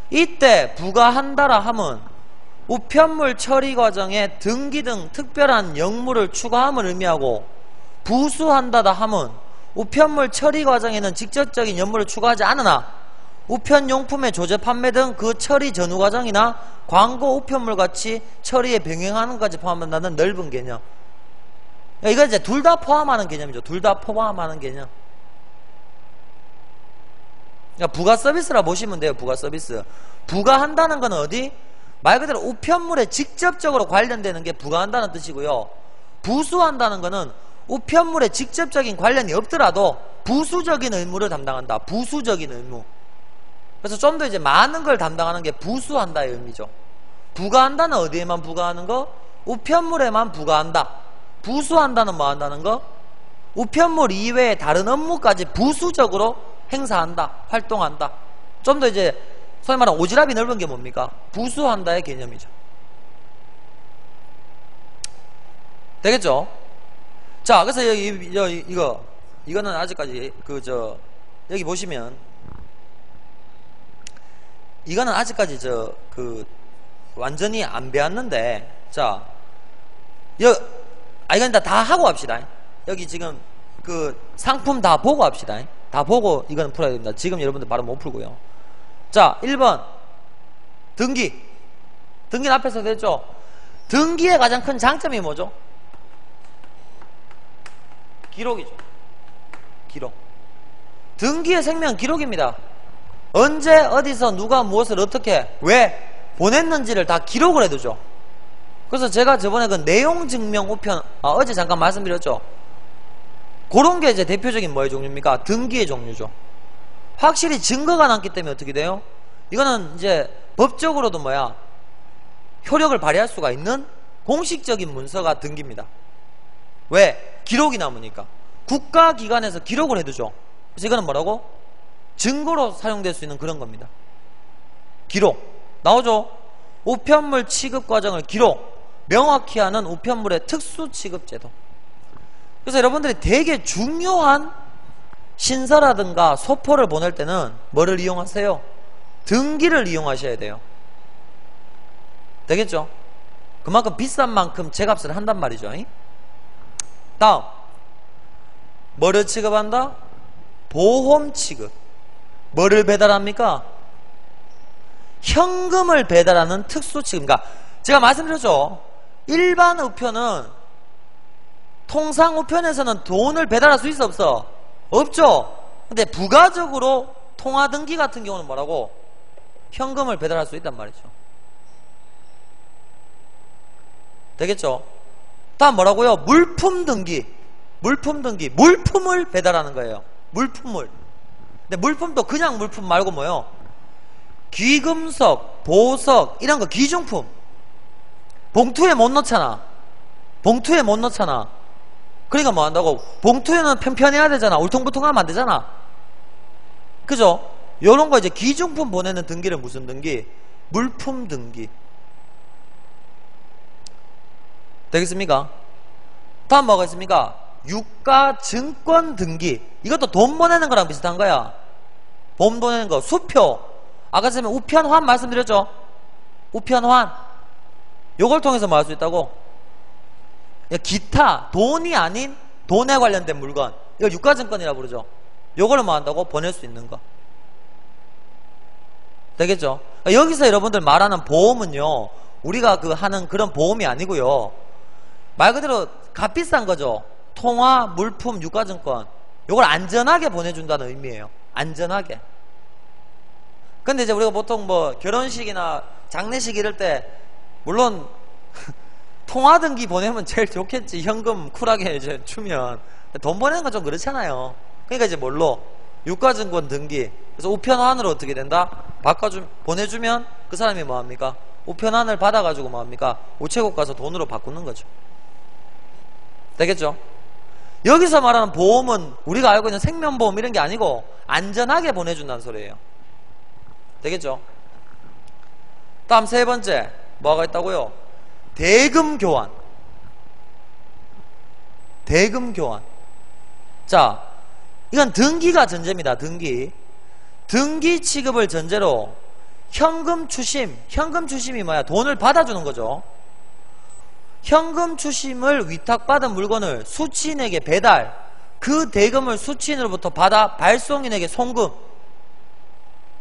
이때 부가한다라 함은 우편물 처리 과정에 등기 등 특별한 영무를 추가함을 의미하고, 부수한다다 함은 우편물 처리 과정에는 직접적인 연물을 추가하지 않으나 우편용품의 조제 판매 등 그 처리 전후 과정이나 광고 우편물 같이 처리에 병행하는 것까지 포함한다는 넓은 개념. 이거 이제 둘 다 포함하는 개념이죠. 둘 다 포함하는 개념. 그러니까 부가 서비스라 보시면 돼요. 부가 서비스. 부가한다는 건 어디? 말 그대로 우편물에 직접적으로 관련되는 게 부가한다는 뜻이고요. 부수한다는 거는 우편물에 직접적인 관련이 없더라도 부수적인 의무를 담당한다. 부수적인 의무. 그래서 좀 더 이제 많은 걸 담당하는 게 부수한다의 의미죠. 부가한다는 어디에만 부가하는 거? 우편물에만 부가한다. 부수한다는 뭐 한다는 거? 우편물 이외의 다른 업무까지 부수적으로 행사한다. 활동한다. 좀 더 이제 소위 말하는 오지랖이 넓은 게 뭡니까? 부수한다의 개념이죠. 되겠죠? 자, 그래서 이거는 아직까지 여기 보시면 이거는 아직까지 완전히 안 배웠는데, 자, 이건 다 하고 합시다. 여기 지금 상품 다 보고 합시다. 다 보고 이거는 풀어야 됩니다. 지금 여러분들 바로 못 풀고요. 자, 1번 등기. 등기는 앞에서 됐죠? 등기의 가장 큰 장점이 뭐죠? 기록이죠. 기록. 등기의 생명 기록입니다. 언제 어디서 누가 무엇을 어떻게 왜 보냈는지를 다 기록을 해두죠. 그래서 제가 저번에 그 내용 증명 우편 어제 잠깐 말씀드렸죠. 그런 게 이제 대표적인 뭐의 종류입니까? 등기의 종류죠. 확실히 증거가 남기 때문에 어떻게 돼요? 이거는 이제 법적으로도 효력을 발휘할 수가 있는 공식적인 문서가 등기입니다. 왜? 기록이 남으니까. 국가기관에서 기록을 해두죠. 그래서 이거는 뭐라고? 증거로 사용될 수 있는 그런 겁니다. 기록. 나오죠? 우편물 취급 과정을 기록. 명확히 하는 우편물의 특수 취급 제도. 그래서 여러분들이 되게 중요한 신서라든가 소포를 보낼 때는 뭐를 이용하세요? 등기를 이용하셔야 돼요. 되겠죠? 그만큼 비싼 만큼 제값을 한단 말이죠. 다음, 뭐를 취급한다? 보험 취급. 뭐를 배달합니까? 현금을 배달하는 특수 취급. 그러니까 제가 말씀드렸죠. 일반 우편은 통상 우편에서는 돈을 배달할 수 있어 없어? 없죠. 근데 부가적으로 통화등기 같은 경우는 뭐라고? 현금을 배달할 수 있단 말이죠. 되겠죠? 다음 뭐라고요? 물품등기. 물품등기. 물품을 배달하는 거예요. 물품을. 근데 물품도 그냥 물품 말고 뭐요? 귀금속, 보석 이런 거 귀중품. 봉투에 못 넣잖아. 봉투에 못 넣잖아. 그러니까 뭐 한다고? 봉투에는 편편해야 되잖아. 울퉁불퉁하면 안 되잖아. 그죠? 요런 거 이제 귀중품 보내는 등기를 무슨 등기? 물품 등기. 되겠습니까? 다음 뭐가 있습니까? 유가 증권 등기. 이것도 돈 보내는 거랑 비슷한 거야. 돈 보내는 거. 수표. 아까 전에 우편환 말씀드렸죠? 우편환. 요걸 통해서 뭐 할 수 있다고? 기타 돈이 아닌 돈에 관련된 물건, 이걸 유가증권이라고 부르죠. 요걸 뭐 한다고? 보낼 수 있는 거. 되겠죠? 여기서 여러분들 말하는 보험은요, 우리가 하는 그런 보험이 아니고요, 말 그대로 값비싼 거죠. 통화, 물품, 유가증권. 요걸 안전하게 보내준다는 의미예요. 안전하게. 근데 이제 우리가 보통 뭐 결혼식이나 장례식 이럴 때 물론 통화등기 보내면 제일 좋겠지. 현금 쿨하게 이제 주면. 돈 보내는 건 좀 그렇잖아요. 그러니까 이제 뭘로? 유가증권 등기. 그래서 우편환으로 어떻게 된다? 보내주면 그 사람이 뭐합니까? 우편환을 받아가지고 뭐합니까? 우체국 가서 돈으로 바꾸는 거죠. 되겠죠? 여기서 말하는 보험은 우리가 알고 있는 생명보험 이런 게 아니고 안전하게 보내준다는 소리예요. 되겠죠? 다음 세 번째 뭐가 있다고요? 대금 교환. 대금 교환. 자, 이건 등기가 전제입니다. 등기 취급을 전제로 현금 추심. 현금 추심이 뭐야? 돈을 받아주는 거죠. 현금 추심을 위탁받은 물건을 수취인에게 배달, 그 대금을 수취인으로부터 받아 발송인에게 송금,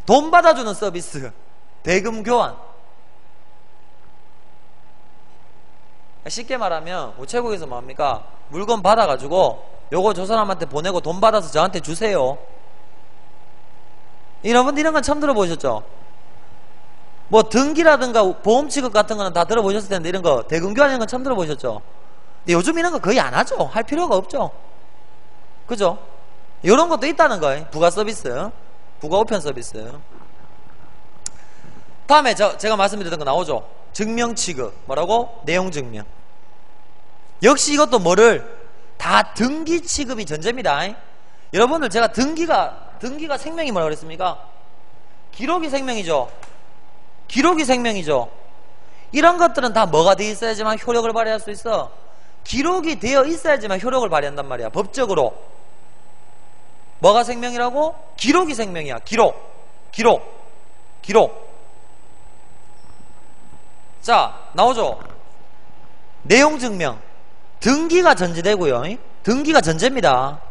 돈 받아주는 서비스, 대금 교환. 쉽게 말하면 우체국에서 뭐합니까? 물건 받아가지고 요거 저 사람한테 보내고 돈 받아서 저한테 주세요. 여러분 이런 건 처음 들어보셨죠? 뭐 등기라든가 보험 취급 같은 거는 다 들어보셨을 텐데 이런 거 대금 교환 이런 건 처음 들어보셨죠? 근데 요즘 이런 거 거의 안 하죠. 할 필요가 없죠. 그죠? 이런 것도 있다는 거예요. 부가 서비스, 부가 우편 서비스. 다음에 제가 말씀드렸던 거 나오죠. 증명 취급. 뭐라고? 내용 증명. 역시 이것도 뭐를 다 등기 취급이 전제입니다. 여러분들 제가 등기가 생명이 뭐라 그랬습니까? 기록이 생명이죠. 기록이 생명이죠. 이런 것들은 다 뭐가 되어 있어야지만 효력을 발휘할 수 있어? 기록이 되어 있어야지만 효력을 발휘한단 말이야. 법적으로. 뭐가 생명이라고? 기록이 생명이야. 기록. 자, 나오죠? 내용 증명. 등기가 전제되고요. 등기가 전제입니다.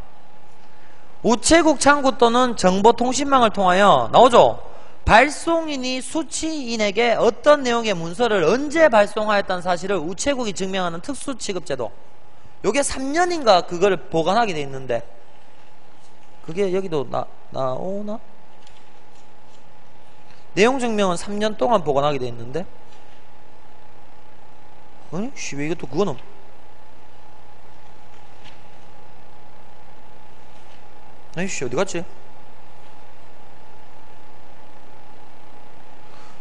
우체국 창구 또는 정보통신망을 통하여 나오죠? 발송인이 수취인에게 어떤 내용의 문서를 언제 발송하였다는 사실을 우체국이 증명하는 특수취급제도. 요게 3년인가 그걸 보관하게 돼 있는데 그게 여기도 나오나? 내용 증명은 3년 동안 보관하게 돼 있는데 아니? 왜 이것도 그거는 아이씨 어디갔지?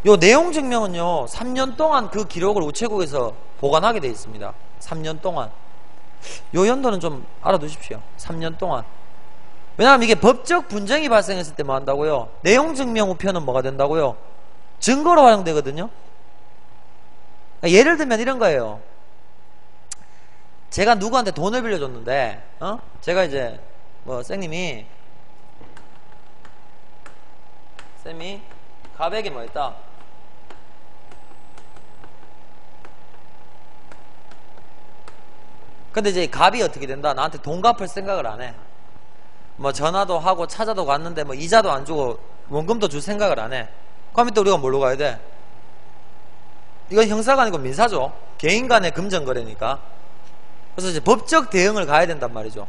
요 내용 증명은요 3년 동안 그 기록을 우체국에서 보관하게 되어 있습니다. 3년 동안. 요 연도는 좀 알아두십시오. 3년 동안. 왜냐하면 이게 법적 분쟁이 발생했을 때 뭐 한다고요? 내용 증명 우편은 뭐가 된다고요? 증거로 활용되거든요. 예를 들면 이런 거예요. 제가 누구한테 돈을 빌려줬는데 제가 이제 뭐 쌤이 가백이 뭐 있다? 근데 이제 갑이 어떻게 된다? 나한테 돈 갚을 생각을 안 해. 뭐 전화도 하고 찾아도 갔는데 뭐 이자도 안 주고 원금도 줄 생각을 안 해. 그럼 또 우리가 뭘로 가야 돼? 이건 형사가 아니고 민사죠. 개인 간의 금전거래니까. 그래서 이제 법적 대응을 가야 된단 말이죠.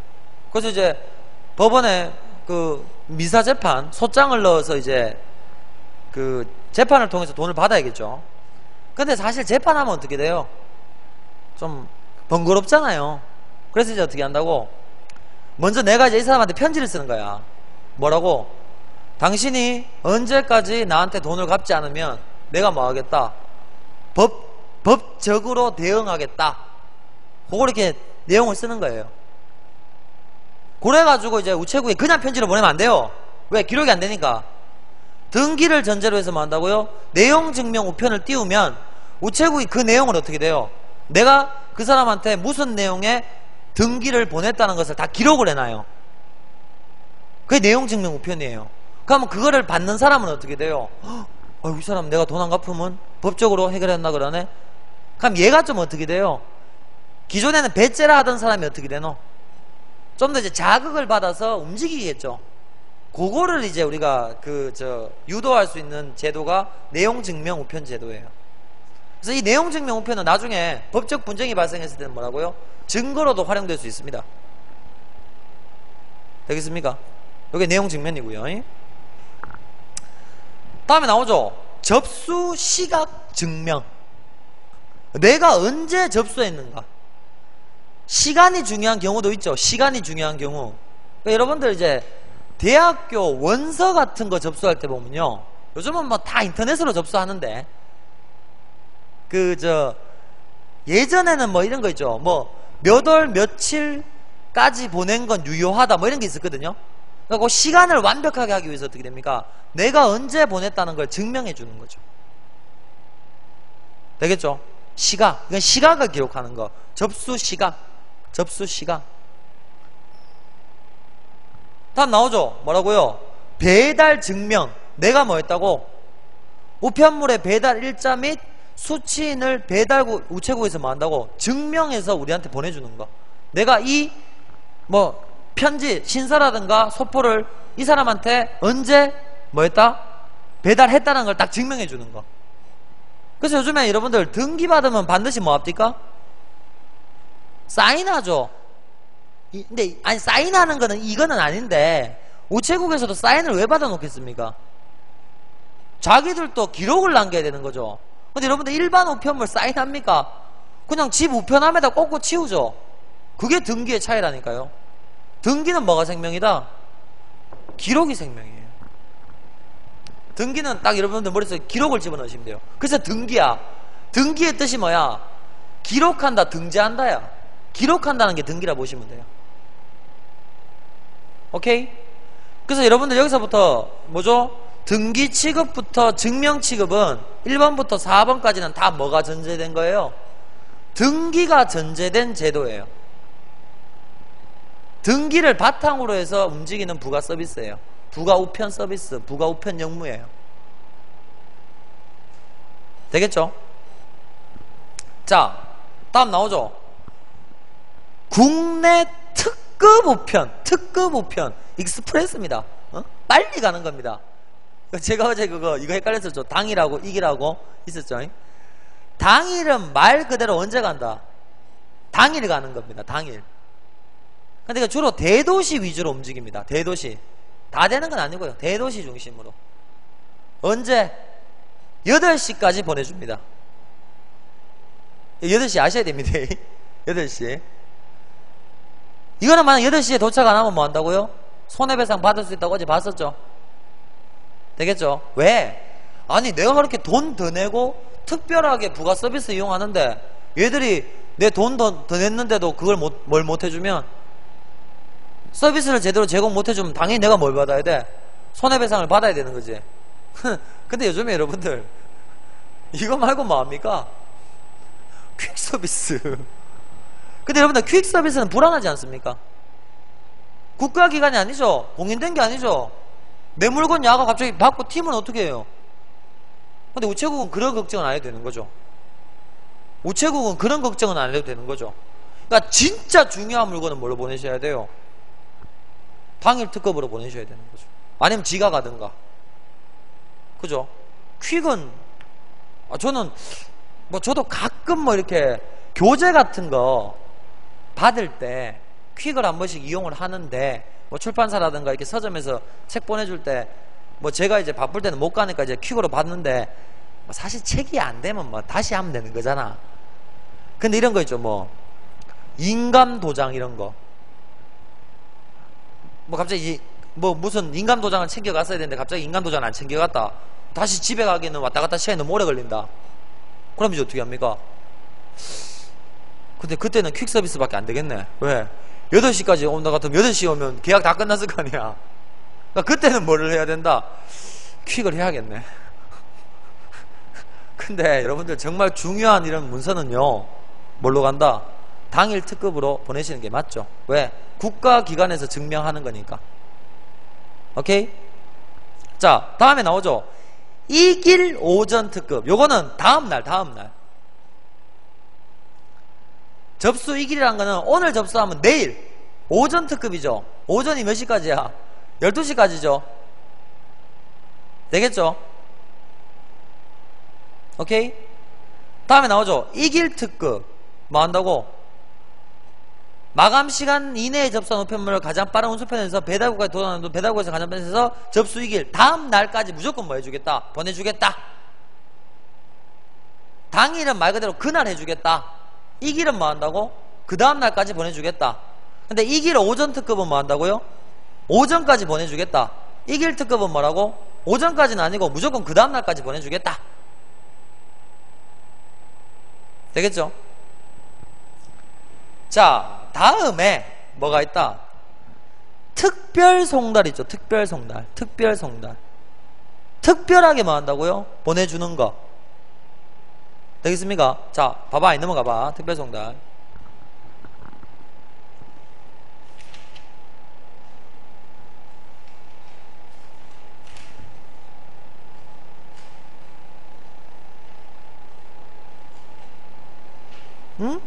그래서 이제 법원에 그 민사재판, 소장을 넣어서 이제 그 재판을 통해서 돈을 받아야겠죠. 근데 사실 재판하면 어떻게 돼요? 좀 번거롭잖아요. 그래서 이제 어떻게 한다고? 먼저 내가 이제 이 사람한테 편지를 쓰는 거야. 뭐라고? 당신이 언제까지 나한테 돈을 갚지 않으면 내가 뭐 하겠다? 법적으로 대응하겠다. 그거 이렇게 내용을 쓰는 거예요. 그래가지고 이제 우체국에 그냥 편지를 보내면 안 돼요. 왜? 기록이 안 되니까. 등기를 전제로 해서 뭐 한다고요? 내용 증명 우편을 띄우면 우체국이 그 내용을 어떻게 돼요? 내가 그 사람한테 무슨 내용의 등기를 보냈다는 것을 다 기록을 해놔요. 그게 내용 증명 우편이에요. 그러면 그거를 받는 사람은 어떻게 돼요? 이 사람 내가 돈 안 갚으면 법적으로 해결했나 그러네? 그럼 얘가 좀 어떻게 돼요? 기존에는 배째라 하던 사람이 어떻게 되노? 좀 더 이제 자극을 받아서 움직이겠죠. 그거를 이제 우리가 유도할 수 있는 제도가 내용 증명 우편 제도예요. 그래서 이 내용 증명 우편은 나중에 법적 분쟁이 발생했을 때는 뭐라고요? 증거로도 활용될 수 있습니다. 되겠습니까? 이게 내용 증명이고요. 다음에 나오죠. 접수 시각 증명. 내가 언제 접수했는가? 시간이 중요한 경우도 있죠. 시간이 중요한 경우. 그러니까 여러분들 이제 대학교 원서 같은 거 접수할 때 보면요. 요즘은 뭐 다 인터넷으로 접수하는데 예전에는 뭐 이런 거 있죠. 뭐 몇 월 며칠까지 보낸 건 유효하다 뭐 이런 게 있었거든요. 그러니까 그 시간을 완벽하게 하기 위해서 어떻게 됩니까? 내가 언제 보냈다는 걸 증명해 주는 거죠. 되겠죠? 시각. 이건 시각을 기록하는 거. 접수 시각. 다음 나오죠? 뭐라고요? 배달 증명. 내가 뭐 했다고? 우편물의 배달 일자 및 수취인을 우체국에서 뭐 한다고? 증명해서 우리한테 보내주는 거. 내가 편지, 신서라든가 소포를 이 사람한테 언제 뭐 했다? 배달했다는 걸 딱 증명해 주는 거. 그래서 요즘에 여러분들 등기 받으면 반드시 뭐 합니까? 사인하죠. 근데 아니 사인하는 거는 이거는 아닌데 우체국에서도 사인을 왜 받아 놓겠습니까? 자기들도 기록을 남겨야 되는 거죠. 근데 여러분들 일반 우편물 사인합니까? 그냥 집 우편함에다 꽂고 치우죠. 그게 등기의 차이라니까요. 등기는 뭐가 생명이다? 기록이 생명이에요. 등기는 딱 여러분들 머릿속에 기록을 집어넣으시면 돼요. 그래서 등기야. 등기의 뜻이 뭐야? 기록한다, 등재한다야. 기록한다는 게 등기라 보시면 돼요. 오케이? 그래서 여러분들 여기서부터 뭐죠? 등기 취급부터 증명 취급은 1번부터 4번까지는 다 뭐가 전제된 거예요? 등기가 전제된 제도예요. 등기를 바탕으로 해서 움직이는 부가 서비스예요. 부가 우편 서비스, 부가 우편 영무예요. 되겠죠? 자, 다음 나오죠? 국내 특급 우편, 익스프레스입니다. 빨리 가는 겁니다. 제가 어제 이거 헷갈렸었죠. 당일하고 이기라고 있었죠. 당일은 말 그대로 언제 간다? 당일 가는 겁니다. 당일. 근데 주로 대도시 위주로 움직입니다. 대도시. 다 되는 건 아니고요. 대도시 중심으로. 언제? 8시까지 보내줍니다. 8시 아셔야 됩니다. 8시. 이거는 만약 8시에 도착 안 하면 뭐 한다고요? 손해배상 받을 수 있다고 어제 봤었죠? 되겠죠? 왜? 아니 내가 그렇게 돈 더 내고 특별하게 부가 서비스 이용하는데 얘들이 내 돈 더 냈는데도 그걸 뭘 못 해주면 서비스를 제대로 제공 못 해주면 당연히 내가 뭘 받아야 돼? 손해배상을 받아야 되는 거지. 근데 요즘에 여러분들 이거 말고 뭐 합니까? 퀵 서비스. 근데 여러분들 퀵 서비스는 불안하지 않습니까? 국가기관이 아니죠. 공인된 게 아니죠. 내 물건 야가 갑자기 받고 팀은 어떻게 해요? 근데 우체국은 그런 걱정은 안 해도 되는 거죠. 우체국은 그런 걱정은 안 해도 되는 거죠. 그러니까 진짜 중요한 물건은 뭘로 보내셔야 돼요? 당일 특급으로 보내셔야 되는 거죠. 아니면 지가 가든가. 그죠? 퀵은 저는 저도 가끔 이렇게 교재 같은 거 받을 때 퀵을 한 번씩 이용을 하는데 출판사라든가 이렇게 서점에서 책 보내줄 때 제가 이제 바쁠 때는 못 가니까 이제 퀵으로 받는데 사실 책이 안 되면 다시 하면 되는 거잖아. 근데 이런 거 있죠. 인감 도장 이런 거. 갑자기 무슨 인감 도장을 챙겨갔어야 되는데 갑자기 인감 도장을 안 챙겨갔다. 다시 집에 가기는 왔다 갔다 시간이 너무 오래 걸린다. 그럼 이제 어떻게 합니까? 근데 그때는 퀵 서비스밖에 안 되겠네. 왜? 8시까지 온다 같으면 8시 오면 계약 다 끝났을 거 아니야. 그러니까 그때는 뭐를 해야 된다? 퀵을 해야겠네. 근데 여러분들 정말 중요한 이런 문서는요, 뭘로 간다? 당일 특급으로 보내시는 게 맞죠. 왜? 국가기관에서 증명하는 거니까. 오케이? 자, 다음에 나오죠. 이길 오전 특급. 요거는 다음날. 접수 이길이라는 거는 오늘 접수하면 내일 오전 특급이죠. 오전이 몇 시까지야? 12시까지죠. 되겠죠? 오케이? 다음에 나오죠. 이길 특급. 뭐 한다고? 마감 시간 이내에 접수한 우편물을 가장 빠른 운수편에서 배달국까지 도달하는 배달국에서 가장 빠른 데서 접수 이길 다음 날까지 무조건 뭐 해주겠다? 보내주겠다. 당일은 말 그대로 그날 해주겠다. 이 길은 뭐 한다고? 그 다음 날까지 보내주겠다. 근데 이 길 오전 특급은 뭐 한다고요? 오전까지 보내주겠다. 이 길 특급은 뭐라고? 오전까지는 아니고 무조건 그 다음 날까지 보내주겠다. 되겠죠? 자, 다음에 뭐가 있다? 특별 송달 있죠. 특별 송달. 특별하게 뭐 한다고요? 보내주는 거. 되겠습니까? 자, 봐봐. 넘어가봐. 특별 송달. 응?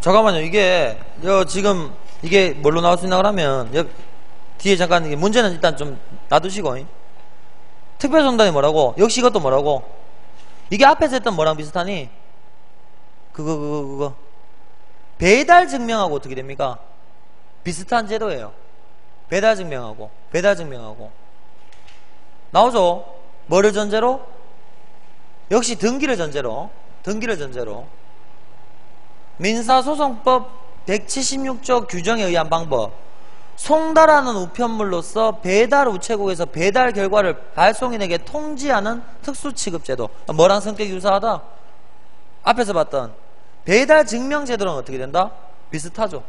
잠깐만요. 이게 지금 이게 뭘로 나올 수 있나 그러면 뒤에 잠깐 이게 문제는 일단 좀 놔두시고. 특별송달이 뭐라고? 역시 이것도 뭐라고? 이게 앞에서 했던 뭐랑 비슷하니? 그거 배달 증명하고 어떻게 됩니까? 비슷한 제도예요. 배달 증명하고 나오죠? 뭐를 전제로? 역시 등기를 전제로 민사소송법 176조 규정에 의한 방법, 송달하는 우편물로서 배달 우체국에서 배달 결과를 발송인에게 통지하는 특수취급제도. 뭐랑 성격이 유사하다? 앞에서 봤던 배달 증명제도는 어떻게 된다? 비슷하죠.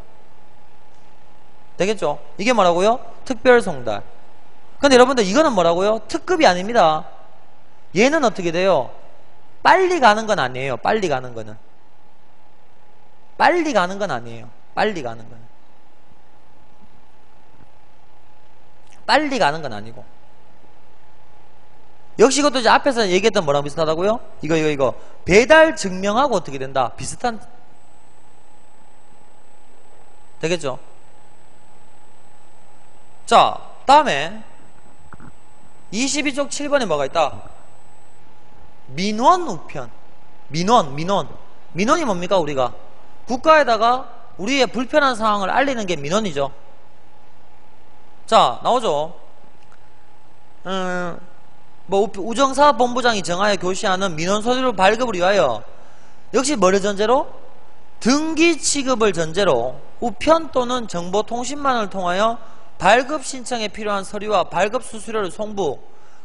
되겠죠? 이게 뭐라고요? 특별송달. 근데 여러분들 이거는 뭐라고요? 특급이 아닙니다. 얘는 어떻게 돼요? 빨리 가는 건 아니에요. 빨리 가는 건 아니에요. 빨리 가는 건 아니고. 역시 이것도 이제 앞에서 얘기했던 뭐랑 비슷하다고요? 이거 배달 증명하고 어떻게 된다? 비슷한. 되겠죠? 자, 다음에 22쪽 7번에 뭐가 있다? 민원 우편. 민원이 뭡니까? 우리가 국가에다가 우리의 불편한 상황을 알리는 게 민원이죠. 자, 나오죠? 우정사업본부장이 정하여 교시하는 민원 서류 발급을 위하여 역시 뭐를 전제로? 등기 취급을 전제로 우편 또는 정보통신망을 통하여 발급 신청에 필요한 서류와 발급 수수료를 송부,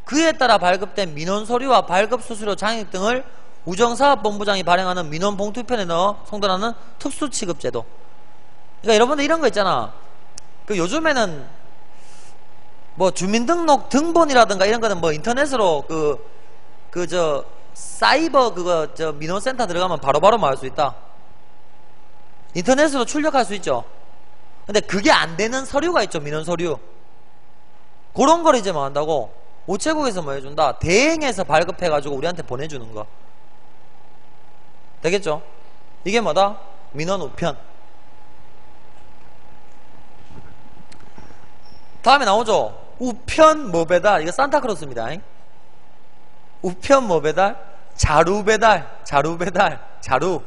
그에 따라 발급된 민원 서류와 발급 수수료 장액 등을 우정사업본부장이 발행하는 민원 봉투편에 넣어 송달하는 특수취급제도. 그러니까 여러분들 이런 거 있잖아. 요즘에는 주민등록 등본이라든가 이런 거는 인터넷으로 사이버 민원센터 들어가면 바로바로 뭐 할 수 있다. 인터넷으로 출력할 수 있죠. 근데 그게 안 되는 서류가 있죠. 민원 서류. 그런 걸 이제 뭐 한다고? 우체국에서 뭐 해준다? 대행해서 발급해가지고 우리한테 보내주는 거. 되겠죠? 이게 뭐다? 민원 우편. 다음에 나오죠? 우편 뭐 배달. 이거 산타크로스입니다. 우편 뭐 배달? 자루 배달. 자루.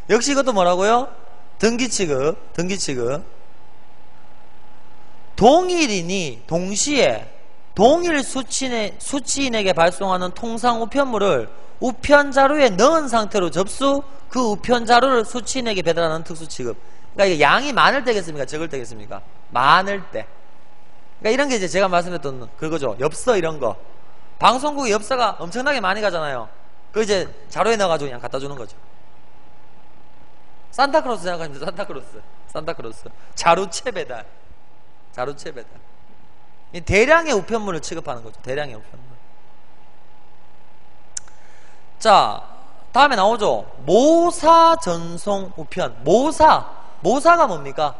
역시 이것도 뭐라고요? 등기 취급. 동일인이 동시에 동일 수취인에게 발송하는 통상 우편물을 우편 자루에 넣은 상태로 접수, 그 우편 자루를 수취인에게 배달하는 특수 취급. 그러니까 이게 양이 많을 때겠습니까? 적을 때겠습니까? 많을 때. 그러니까 이런 게 이제 제가 말씀했던 그거죠. 엽서 이런 거. 방송국에 엽서가 엄청나게 많이 가잖아요. 그 이제 자루에 넣어가지고 그냥 갖다 주는 거죠. 산타크로스 생각하시면 산타크로스. 자루채 배달. 이 대량의 우편물을 취급하는 거죠. 대량의 우편물. 자, 다음에 나오죠. 모사 전송 우편. 모사가 뭡니까?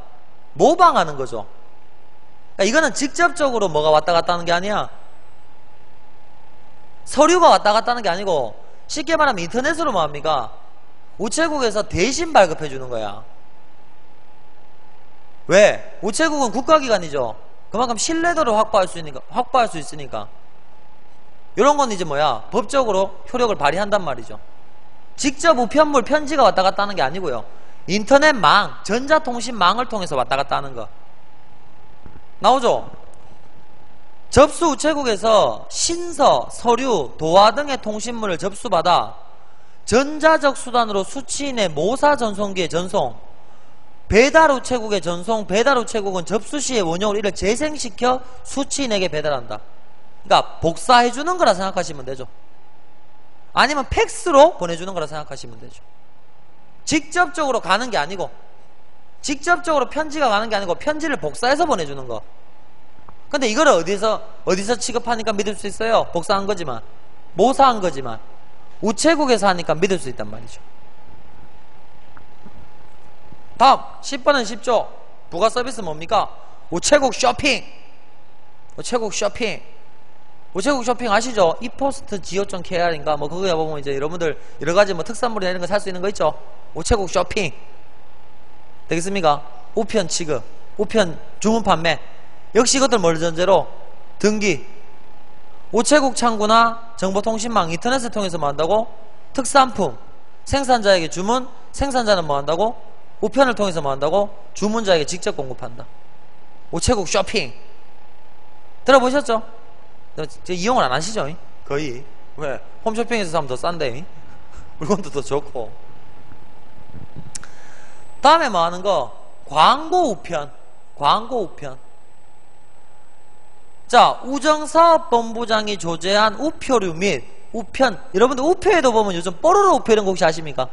모방하는 거죠. 그러니까 이거는 직접적으로 뭐가 왔다 갔다 하는 게 아니야. 서류가 왔다 갔다 하는 게 아니고, 쉽게 말하면 인터넷으로 뭐 합니까? 우체국에서 대신 발급해 주는 거야. 왜? 우체국은 국가기관이죠. 그만큼 신뢰도를 확보할 수 있으니까. 이런 건 이제 뭐야? 법적으로 효력을 발휘한단 말이죠. 직접 우편물 편지가 왔다 갔다 하는 게 아니고요. 인터넷망, 전자통신망을 통해서 왔다 갔다 하는 거. 나오죠? 접수 우체국에서 신서, 서류, 도화 등의 통신물을 접수받아 전자적 수단으로 수취인의 모사 전송기에 전송, 배달 우체국에 전송, 배달 우체국은 접수 시의 원용으로 이를 재생시켜 수취인에게 배달한다. 그러니까 복사해주는 거라 생각하시면 되죠. 아니면 팩스로 보내주는 거라 생각하시면 되죠. 직접적으로 가는 게 아니고, 직접적으로 편지가 가는 게 아니고 편지를 복사해서 보내주는 거. 근데 이거를 어디서 취급하니까 믿을 수 있어요? 복사한 거지만, 모사한 거지만 우체국에서 하니까 믿을 수 있단 말이죠. 다음 10번은 쉽죠. 부가 서비스 뭡니까? 우체국 쇼핑. 우체국 쇼핑 아시죠? 이포스트 go.kr인가 뭐 그거에 보면 이제 여러분들 여러가지 뭐 특산물이나 이런 거 살 수 있는 거 있죠? 우체국 쇼핑 되겠습니까? 우편 취급, 우편 주문 판매, 역시 이것들 뭘 전제로? 등기. 우체국 창구나 정보통신망 인터넷을 통해서 뭐 한다고? 특산품, 생산자에게 주문, 생산자는 뭐 한다고? 우편을 통해서 뭐 한다고? 주문자에게 직접 공급한다. 우체국 쇼핑 들어보셨죠? 이용을 안 하시죠? 거의. 왜? 홈쇼핑에서 사면 더 싼데 물건도 더 좋고. 다음에 뭐 하는 거? 광고 우편. 광고 우편. 자, 우정사업본부장이 조제한 우표류 및 우편. 여러분들 우표에도 보면 요즘 뽀로로 우표 이런 거 혹시 아십니까?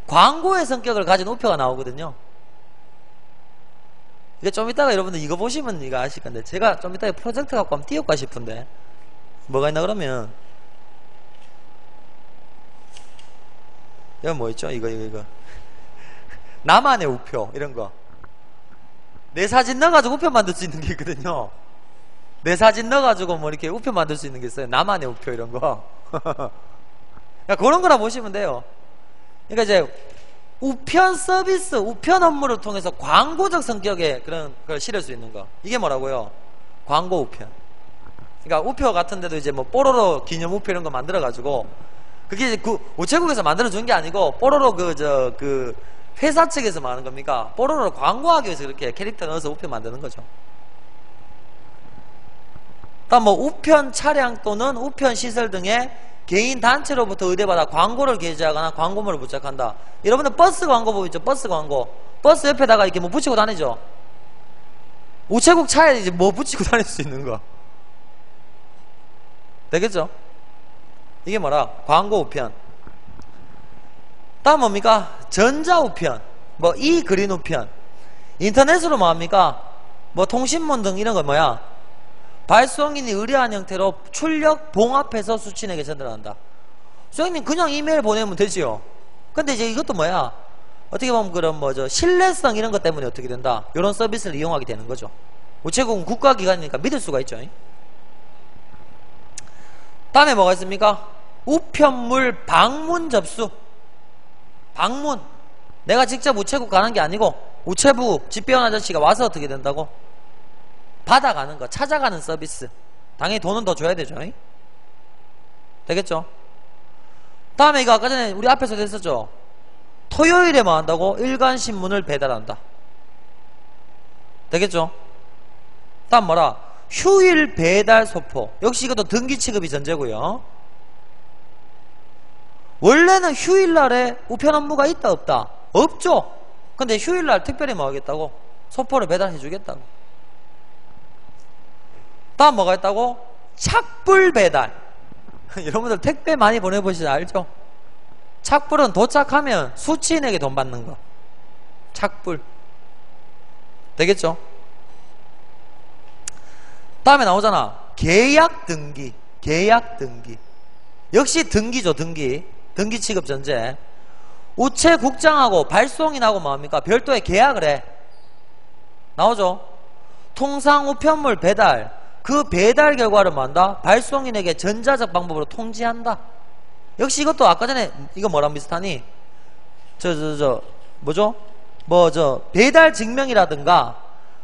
광고의 성격을 가진 우표가 나오거든요. 이게 좀 이따가 여러분들 이거 보시면 이거 아실 건데, 제가 좀 이따가 프로젝트 갖고 한번 띄울까 싶은데, 뭐가 있나 그러면, 이거 뭐 있죠? 이거. 나만의 우표, 이런 거. 내 사진 넣어가지고 우표 만들 수 있는 게 있거든요. 내 사진 넣어가지고 뭐 이렇게 우표 만들 수 있는 게 있어요. 나만의 우표, 이런 거. 그런 거라 보시면 돼요. 그러니까 이제, 우편 서비스, 우편 업무를 통해서 광고적 성격의 그런 걸 실을 수 있는 거. 이게 뭐라고요? 광고 우편. 그러니까 우표 같은 데도 이제 뭐 뽀로로 기념 우표 이런 거 만들어가지고, 그게 이제 그 우체국에서 만들어준 게 아니고, 뽀로로 그 회사 측에서 뭐 하는 겁니까? 뽀로로를 광고하기 위해서 그렇게 캐릭터 넣어서 우표 만드는 거죠. 다음 뭐 우편 차량 또는 우편 시설 등의 개인 단체로부터 의뢰받아 광고를 게재하거나 광고물을 부착한다. 여러분들 버스 광고 보이죠? 버스 광고. 버스 옆에다가 이렇게 뭐 붙이고 다니죠? 우체국 차에 이제 뭐 붙이고 다닐 수 있는 거. 되겠죠? 이게 뭐라? 광고 우편. 다음 뭡니까? 전자 우편. 뭐 그린 우편. 인터넷으로 뭐 합니까? 뭐 통신문 등 이런 거 뭐야? 발송인이 의뢰한 형태로 출력 봉합해서 수취인에게 전달한다. 선생님 그냥 이메일 보내면 되지요. 근데 이제 이것도 뭐야? 어떻게 보면 그런 신뢰성 이런 것 때문에 어떻게 된다? 이런 서비스를 이용하게 되는 거죠. 우체국은 국가기관이니까 믿을 수가 있죠. 다음에 뭐가 있습니까? 우편물 방문 접수. 방문. 내가 직접 우체국 가는 게 아니고 우체부 집배원 아저씨가 와서 어떻게 된다고? 받아가는 거, 찾아가는 서비스. 당연히 돈은 더 줘야 되죠. 되겠죠? 다음에 이거 아까 전에 우리 앞에서도 했었죠. 토요일에 뭐 한다고? 일간신문을 배달한다. 되겠죠? 다음 뭐라? 휴일 배달 소포. 역시 이것도 등기 취급이 전제고요. 원래는 휴일날에 우편 업무가 있다 없다? 없죠. 근데 휴일날 특별히 뭐 하겠다고? 소포를 배달해 주겠다고. 다음 뭐가 있다고? 착불 배달. 여러분들 택배 많이 보내보시죠? 알죠? 착불은 도착하면 수취인에게 돈 받는 거. 착불. 되겠죠? 다음에 나오잖아. 계약 등기. 계약 등기. 역시 등기죠. 등기. 등기 취급 전제. 우체국장하고 발송인하고 뭐합니까? 별도의 계약을 해. 나오죠? 통상 우편물 배달. 그 배달 결과를 뭐한다? 발송인에게 전자적 방법으로 통지한다. 역시 이것도 아까 전에 이거 뭐랑 비슷하니? 뭐죠? 배달 증명이라든가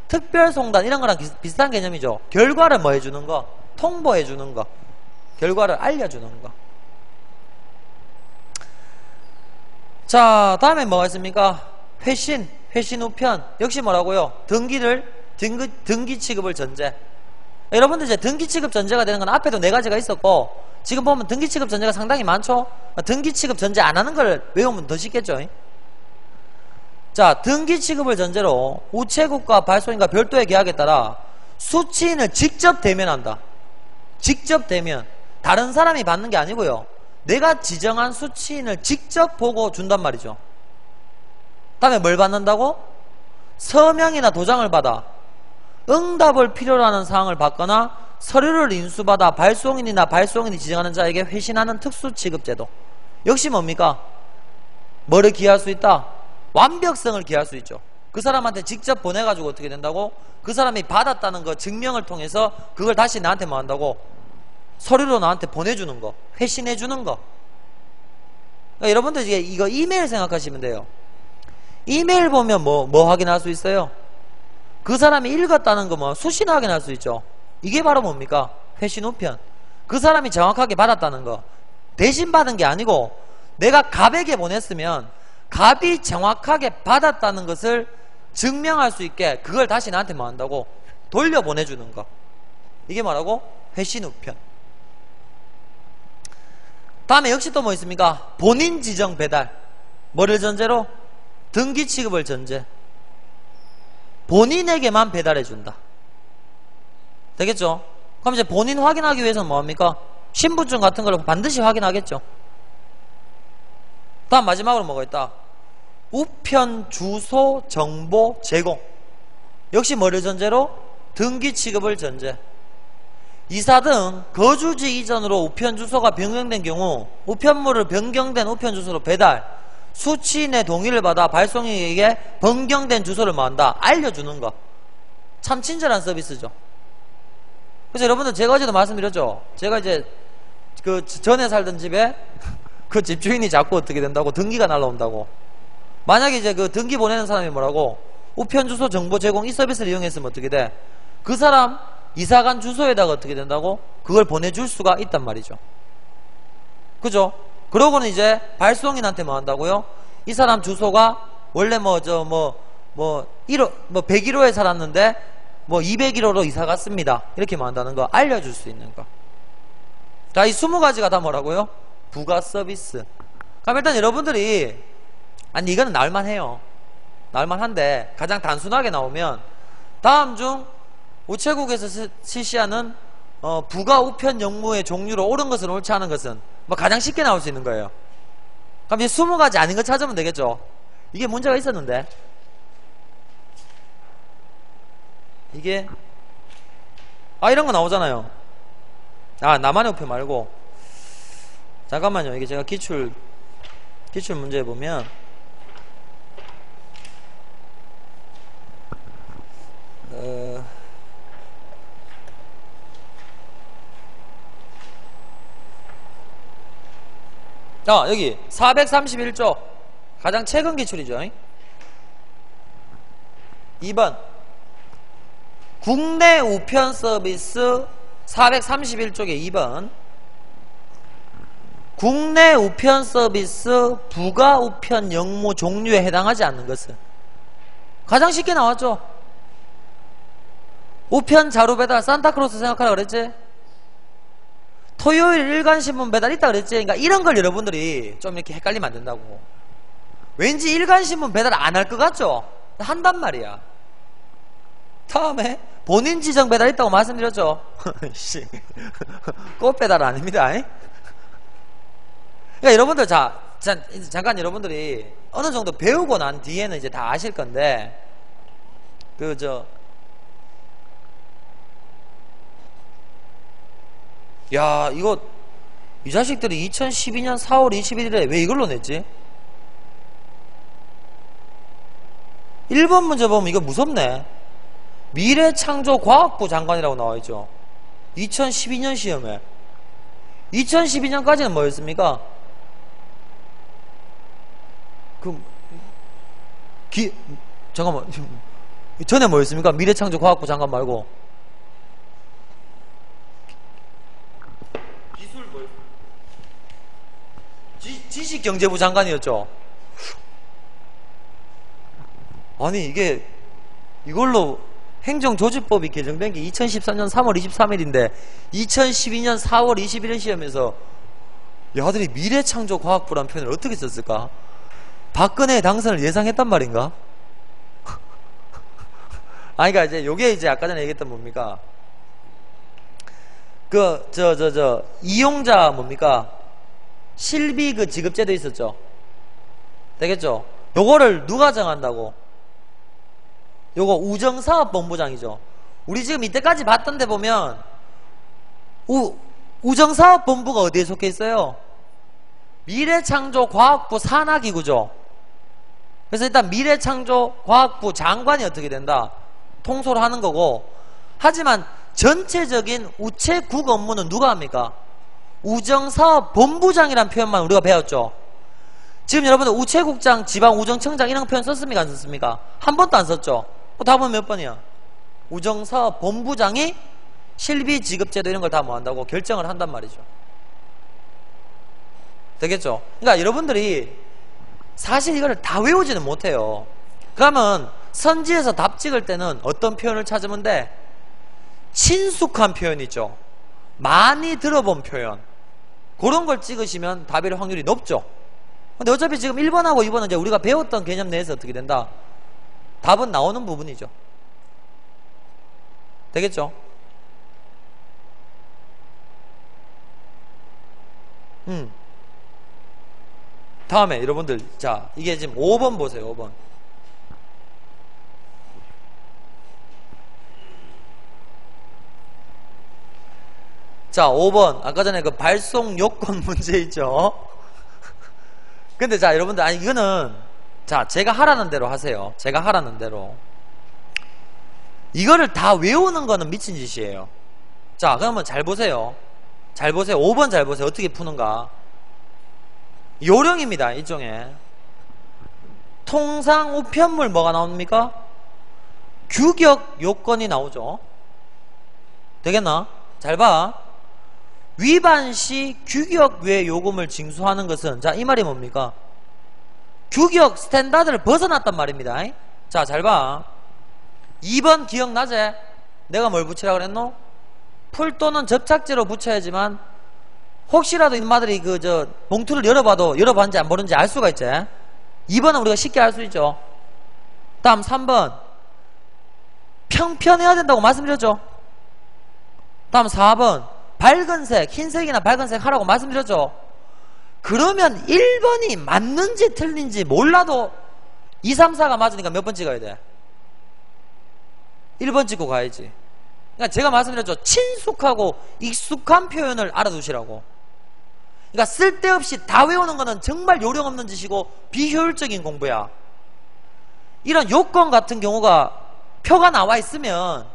특별 송단 이런 거랑 비슷한 개념이죠. 결과를 뭐 해주는 거? 통보해주는 거. 결과를 알려주는 거. 자, 다음에 뭐가 있습니까? 회신 우편. 역시 뭐라고요? 등기 취급을 전제. 여러분들 이제 등기 취급 전제가 되는 건 앞에도 4가지가 있었고, 지금 보면 등기 취급 전제가 상당히 많죠? 등기 취급 전제 안 하는 걸 외우면 더 쉽겠죠? 자, 등기 취급을 전제로 우체국과 발송인과 별도의 계약에 따라 수취인을 직접 대면한다. 직접 대면. 다른 사람이 받는 게 아니고요. 내가 지정한 수취인을 직접 보고 준단 말이죠. 다음에 뭘 받는다고? 서명이나 도장을 받아 응답을 필요로 하는 사항을 받거나 서류를 인수받아 발송인이나 발송인이 지정하는 자에게 회신하는 특수 취급제도. 역시 뭡니까? 뭐를 기할 수 있다? 완벽성을 기할 수 있죠. 그 사람한테 직접 보내가지고 어떻게 된다고? 그 사람이 받았다는 거 증명을 통해서 그걸 다시 나한테 뭐 한다고? 서류로 나한테 보내주는 거, 회신해주는 거. 그러니까 여러분들 이거 이메일 생각하시면 돼요. 이메일 보면 뭐 확인할 수 있어요? 그 사람이 읽었다는 거 뭐 수신 확인할 수 있죠. 이게 바로 뭡니까? 회신 우편. 그 사람이 정확하게 받았다는 거. 대신 받은 게 아니고 내가 갑에게 보냈으면 갑이 정확하게 받았다는 것을 증명할 수 있게 그걸 다시 나한테 뭐 한다고? 돌려보내주는 거. 이게 뭐라고? 회신 우편. 다음에 역시 또 뭐 있습니까? 본인 지정 배달. 뭐를 전제로? 등기 취급을 전제. 본인에게만 배달해준다. 되겠죠? 그럼 이제 본인 확인하기 위해서는 뭐합니까? 신분증 같은 걸 반드시 확인하겠죠. 다음 마지막으로 뭐가 있다? 우편 주소 정보 제공. 역시 뭐를 전제로? 등기 취급을 전제. 이사 등 거주지 이전으로 우편 주소가 변경된 경우 우편물을 변경된 우편 주소로 배달, 수취인의 동의를 받아 발송인에게 변경된 주소를 뭐한다? 알려주는 거. 참 친절한 서비스죠. 그래서 여러분들 제가 어제도 말씀드렸죠. 제가 이제 그 전에 살던 집에 그 집주인이 자꾸 어떻게 된다고? 등기가 날라온다고. 만약에 이제 그 등기 보내는 사람이 뭐라고? 우편 주소 정보 제공 이 서비스를 이용했으면 어떻게 돼? 그 사람 이사간 주소에다가 어떻게 된다고? 그걸 보내줄 수가 있단 말이죠. 그죠? 그러고는 이제 발송인한테 뭐 한다고요? 이 사람 주소가 원래 101호에 살았는데 201호로 이사 갔습니다. 이렇게 뭐 한다는 거 알려줄 수 있는 거. 자, 이 20가지가 다 뭐라고요? 부가 서비스. 그럼 일단 여러분들이 아니 이거는 나올만해요. 나올만한데 가장 단순하게 나오면 다음 중 우체국에서 실시하는 부가 우편 영무의 종류로 옳은 것은 옳지 않은 것은 뭐 가장 쉽게 나올 수 있는 거예요. 그럼 이제 20가지 아닌 거 찾으면 되겠죠. 이게 문제가 있었는데 이게 이런 거 나오잖아요. 나만의 우편 말고 잠깐만요. 이게 제가 기출 문제에 보면 여기 431조 가장 최근 기출이죠. 2번 국내 우편 서비스 431쪽에 2번 국내 우편 서비스 부가 우편 영무 종류에 해당하지 않는 것은 가장 쉽게 나왔죠. 우편 자료 배달 산타크로스 생각하라 그랬지. 토요일 일간신문 배달 있다 그랬지. 그러니까 이런 걸 여러분들이 좀 이렇게 헷갈리면 안 된다고. 왠지 일간신문 배달 안 할 것 같죠? 한단 말이야. 다음에 본인 지정 배달 있다고 말씀드렸죠. 꽃 배달 아닙니다. 그러니까 여러분들 잠깐 여러분들이 어느 정도 배우고 난 뒤에는 이제 다 아실 건데 야, 이거 이 자식들이 2012년 4월 21일에 왜 이걸로 냈지? 1번 문제 보면 이거 무섭네. 미래창조과학부 장관이라고 나와있죠. 2012년 시험에 2012년까지는 뭐였습니까? 잠깐만, 전에 뭐였습니까? 미래창조과학부 장관 말고 지식경제부 장관이었죠. 아니 이걸로 행정조직법이 개정된 게 2014년 3월 23일인데 2012년 4월 21일 시험에서 야들이 미래창조과학부라는 표현을 어떻게 썼을까? 박근혜의 당선을 예상했단 말인가? 그러니까 이제 요게 이제 아까 전에 얘기했던 뭡니까? 이용자 뭡니까? 실비 지급제도 있었죠. 되겠죠? 요거를 누가 정한다고? 요거 우정사업본부장이죠. 우리 지금 이때까지 봤던 데 보면 우정사업본부가 어디에 속해 있어요? 미래창조과학부 산하기구죠. 그래서 일단 미래창조과학부 장관이 어떻게 된다? 통솔을 하는 거고, 하지만 전체적인 우체국 업무는 누가 합니까? 우정사업 본부장이라는 표현만 우리가 배웠죠. 지금 여러분들 우체국장, 지방우정청장 이런 표현 썼습니까? 안 썼습니까? 한 번도 안 썼죠. 답은 몇 번이야? 우정사업 본부장이 실비 지급제도 이런 걸 다 뭐 한다고 결정을 한단 말이죠. 되겠죠? 그러니까 여러분들이 사실 이거를 다 외우지는 못해요. 그러면 선지에서 답 찍을 때는 어떤 표현을 찾으면 돼? 친숙한 표현이죠. 많이 들어본 표현. 그런 걸 찍으시면 답일 확률이 높죠. 근데 어차피 지금 1번하고 2번은 이제 우리가 배웠던 개념 내에서 어떻게 된다? 답은 나오는 부분이죠. 되겠죠? 다음에 여러분들, 자, 이게 지금 5번 보세요. 5번. 자, 5번. 아까 전에 그 발송 요건 문제 있죠? 근데 자, 여러분들, 아니, 이거는, 자, 제가 하라는 대로 하세요. 제가 하라는 대로. 이거를 다 외우는 거는 미친 짓이에요. 자, 그러면 잘 보세요. 잘 보세요. 5번 잘 보세요. 어떻게 푸는가. 요령입니다. 일종의. 통상 우편물 뭐가 나옵니까? 규격 요건이 나오죠. 되겠나? 잘 봐. 위반 시 규격 외 요금을 징수하는 것은, 자, 이 말이 뭡니까? 규격 스탠다드를 벗어났단 말입니다. 자, 잘 봐. 2번 기억나지? 내가 뭘 붙이라고 그랬노? 풀 또는 접착제로 붙여야지만 혹시라도 인마들이 봉투를 열어봤는지 안 보는지 알 수가 있지. 2번은 우리가 쉽게 알 수 있죠. 다음 3번 평편해야 된다고 말씀드렸죠. 다음 4번 밝은색, 흰색이나 밝은색 하라고 말씀드렸죠. 그러면 1번이 맞는지 틀린지 몰라도 2, 3, 4가 맞으니까 몇 번 찍어야 돼? 1번 찍고 가야지. 그러니까 제가 말씀드렸죠. 친숙하고 익숙한 표현을 알아두시라고. 그러니까 쓸데없이 다 외우는 거는 정말 요령 없는 짓이고 비효율적인 공부야. 이런 요건 같은 경우가 표가 나와 있으면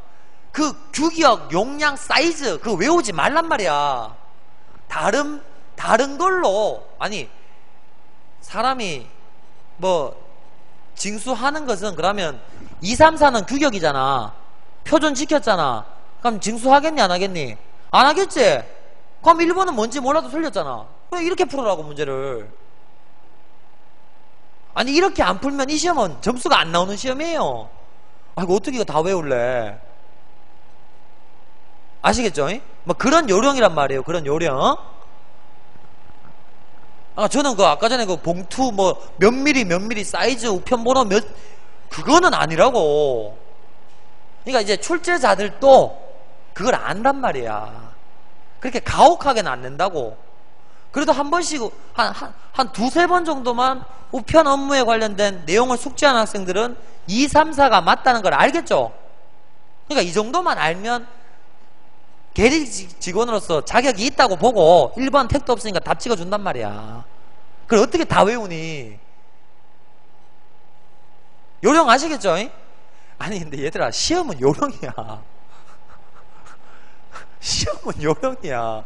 그 규격, 용량, 사이즈 그거 외우지 말란 말이야. 다른 걸로, 아니 사람이 뭐 징수하는 것은 그러면 2, 3, 4는 규격이잖아. 표준 지켰잖아. 그럼 징수하겠니 안 하겠니? 안 하겠지? 그럼 1번은 뭔지 몰라도 틀렸잖아. 그래, 이렇게 풀으라고 문제를. 아니 이렇게 안 풀면 이 시험은 점수가 안 나오는 시험이에요. 아 이거 어떻게 이거 다 외울래? 아시겠죠? 뭐 그런 요령이란 말이에요. 그런 요령. 아 저는 아까 전에 봉투 뭐 몇 미리 사이즈 우편번호 그거는 아니라고. 그러니까 이제 출제자들도 그걸 안단 말이야. 그렇게 가혹하게는 안 낸다고. 그래도 한 번씩 한 두세 번 정도만 우편 업무에 관련된 내용을 숙지하는 학생들은 2, 3, 4가 맞다는 걸 알겠죠. 그러니까 이 정도만 알면 계리 직원으로서 자격이 있다고 보고 1번 택도 없으니까 답 찍어준단 말이야. 그걸 어떻게 다 외우니? 요령 아시겠죠? 아니 근데 얘들아 시험은 요령이야. 시험은 요령이야.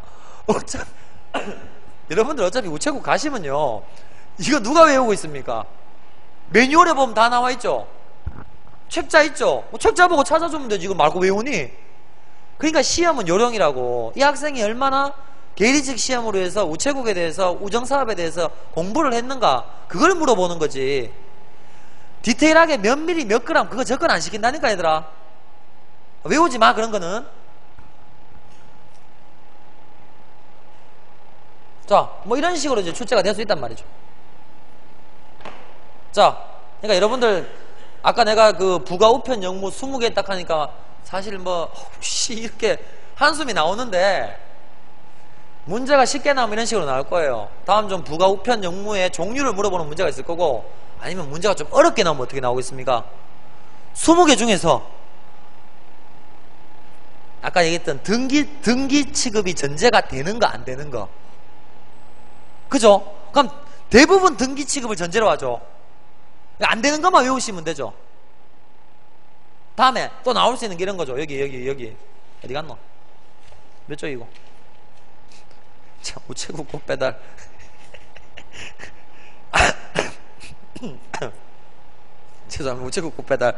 여러분들 어차피 우체국 가시면요 이거 누가 외우고 있습니까? 매뉴얼에 보면 다 나와 있죠. 책자 있죠. 책자 보고 찾아주면 되지. 이거 말고 외우니? 그러니까 시험은 요령이라고. 이 학생이 얼마나 계리직 시험으로 해서 우체국에 대해서 우정사업에 대해서 공부를 했는가 그걸 물어보는 거지. 디테일하게 몇 미리 몇 그램 그거 접근 안 시킨다니까 얘들아. 외우지 마 그런 거는. 자, 뭐 이런 식으로 이제 출제가 될 수 있단 말이죠. 자, 그러니까 여러분들 아까 내가 부가 우편 영무 20개 딱 하니까 사실 뭐 혹시 이렇게 한숨이 나오는데 문제가 쉽게 나오면 이런 식으로 나올 거예요. 다음 좀 부가 우편 영무의 종류를 물어보는 문제가 있을 거고, 아니면 문제가 좀 어렵게 나오면 어떻게 나오겠습니까? 20개 중에서 아까 얘기했던 등기 취급이 전제가 되는가 안 되는가, 그죠? 그럼 대부분 등기 취급을 전제로 하죠. 안 되는 것만 외우시면 되죠. 다음에 또 나올 수 있는 게 이런 거죠. 여기 어디 갔노? 몇 쪽이고? 자, 우체국 곧 배달. 죄송합니다. 우체국 곧 배달.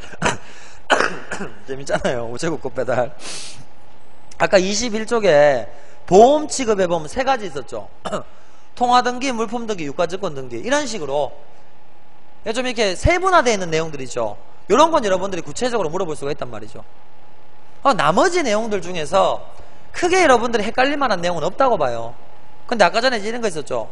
재밌잖아요. 우체국 곧 배달. 아까 21쪽에 보험 취급해 보면 세 가지 있었죠. 통화 등기, 물품 등기, 유가증권 등기. 이런 식으로 좀 이렇게 세분화되어 있는 내용들이죠. 이런 건 여러분들이 구체적으로 물어볼 수가 있단 말이죠. 나머지 내용들 중에서 크게 여러분들이 헷갈릴 만한 내용은 없다고 봐요. 근데 아까 전에 이런 거 있었죠.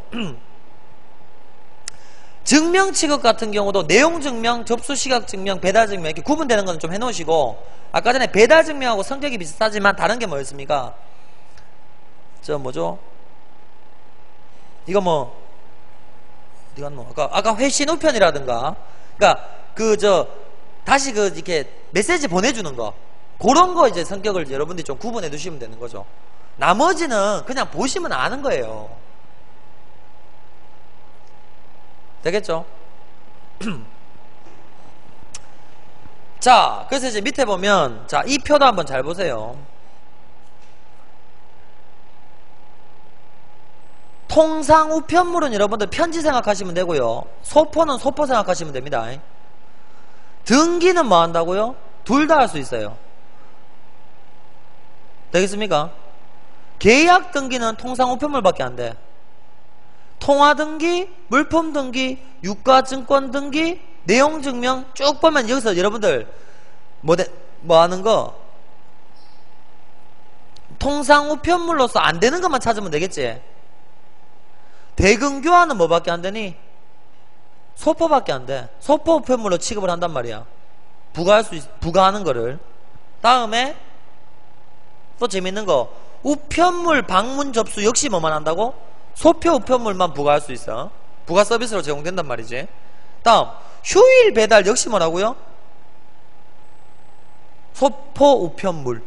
증명 취급 같은 경우도 내용 증명, 접수 시각 증명, 배달 증명 이렇게 구분되는 건 좀 해놓으시고, 아까 전에 배달 증명하고 성격이 비슷하지만 다른 게 뭐였습니까? 저 뭐죠? 이거 뭐 어디 갔노? 아까 회신 우편이라든가, 그러니까 다시 이렇게 메시지 보내주는 거, 그런 거 이제 성격을 여러분들이 좀 구분해 두시면 되는 거죠. 나머지는 그냥 보시면 아는 거예요. 되겠죠? 자, 그래서 이제 밑에 보면, 자, 이 표도 한번 잘 보세요. 통상 우편물은 여러분들 편지 생각하시면 되고요. 소포는 소포 생각하시면 됩니다. 등기는 뭐 한다고요? 둘 다 할 수 있어요. 되겠습니까? 계약 등기는 통상 우편물밖에 안 돼. 통화 등기, 물품 등기, 유가증권 등기, 내용 증명 쭉 보면 여기서 여러분들 뭐 하는 거? 통상 우편물로서 안 되는 것만 찾으면 되겠지. 대금 교환은 뭐밖에 안 되니? 소포밖에 안 돼. 소포 우편물로 취급을 한단 말이야. 부가하는 거를. 다음에 또 재밌는 거, 우편물 방문 접수 역시 뭐만 한다고? 소표 우편물만 부가할 수 있어. 부가 서비스로 제공된단 말이지. 다음, 휴일 배달 역시 뭐라고요? 소포 우편물.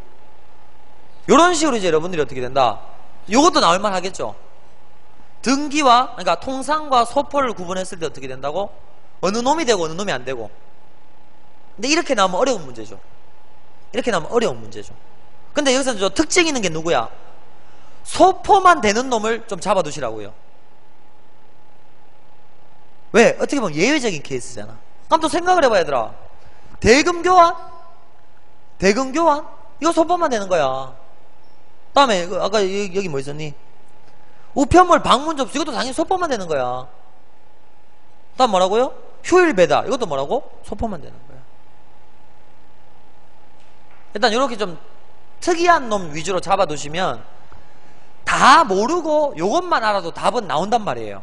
요런 식으로 이제 여러분들이 어떻게 된다? 요것도 나올만 하겠죠. 등기와, 그러니까 통상과 소포를 구분했을 때 어떻게 된다고? 어느 놈이 되고 어느 놈이 안 되고. 근데 이렇게 나오면 어려운 문제죠. 이렇게 나오면 어려운 문제죠. 근데 여기서 저 특징 있는 게 누구야? 소포만 되는 놈을 좀 잡아두시라고요. 왜? 어떻게 보면 예외적인 케이스잖아. 그럼 또 생각을 해봐, 얘들아. 대금 교환? 대금 교환? 이거 소포만 되는 거야. 다음에 아까 여기 뭐 있었니? 우편물 방문 접수, 이것도 당연히 소포만 되는 거야. 다음 뭐라고요? 휴일 배달, 이것도 뭐라고? 소포만 되는 거야. 일단 이렇게 좀 특이한 놈 위주로 잡아두시면 다 모르고 요것만 알아도 답은 나온단 말이에요.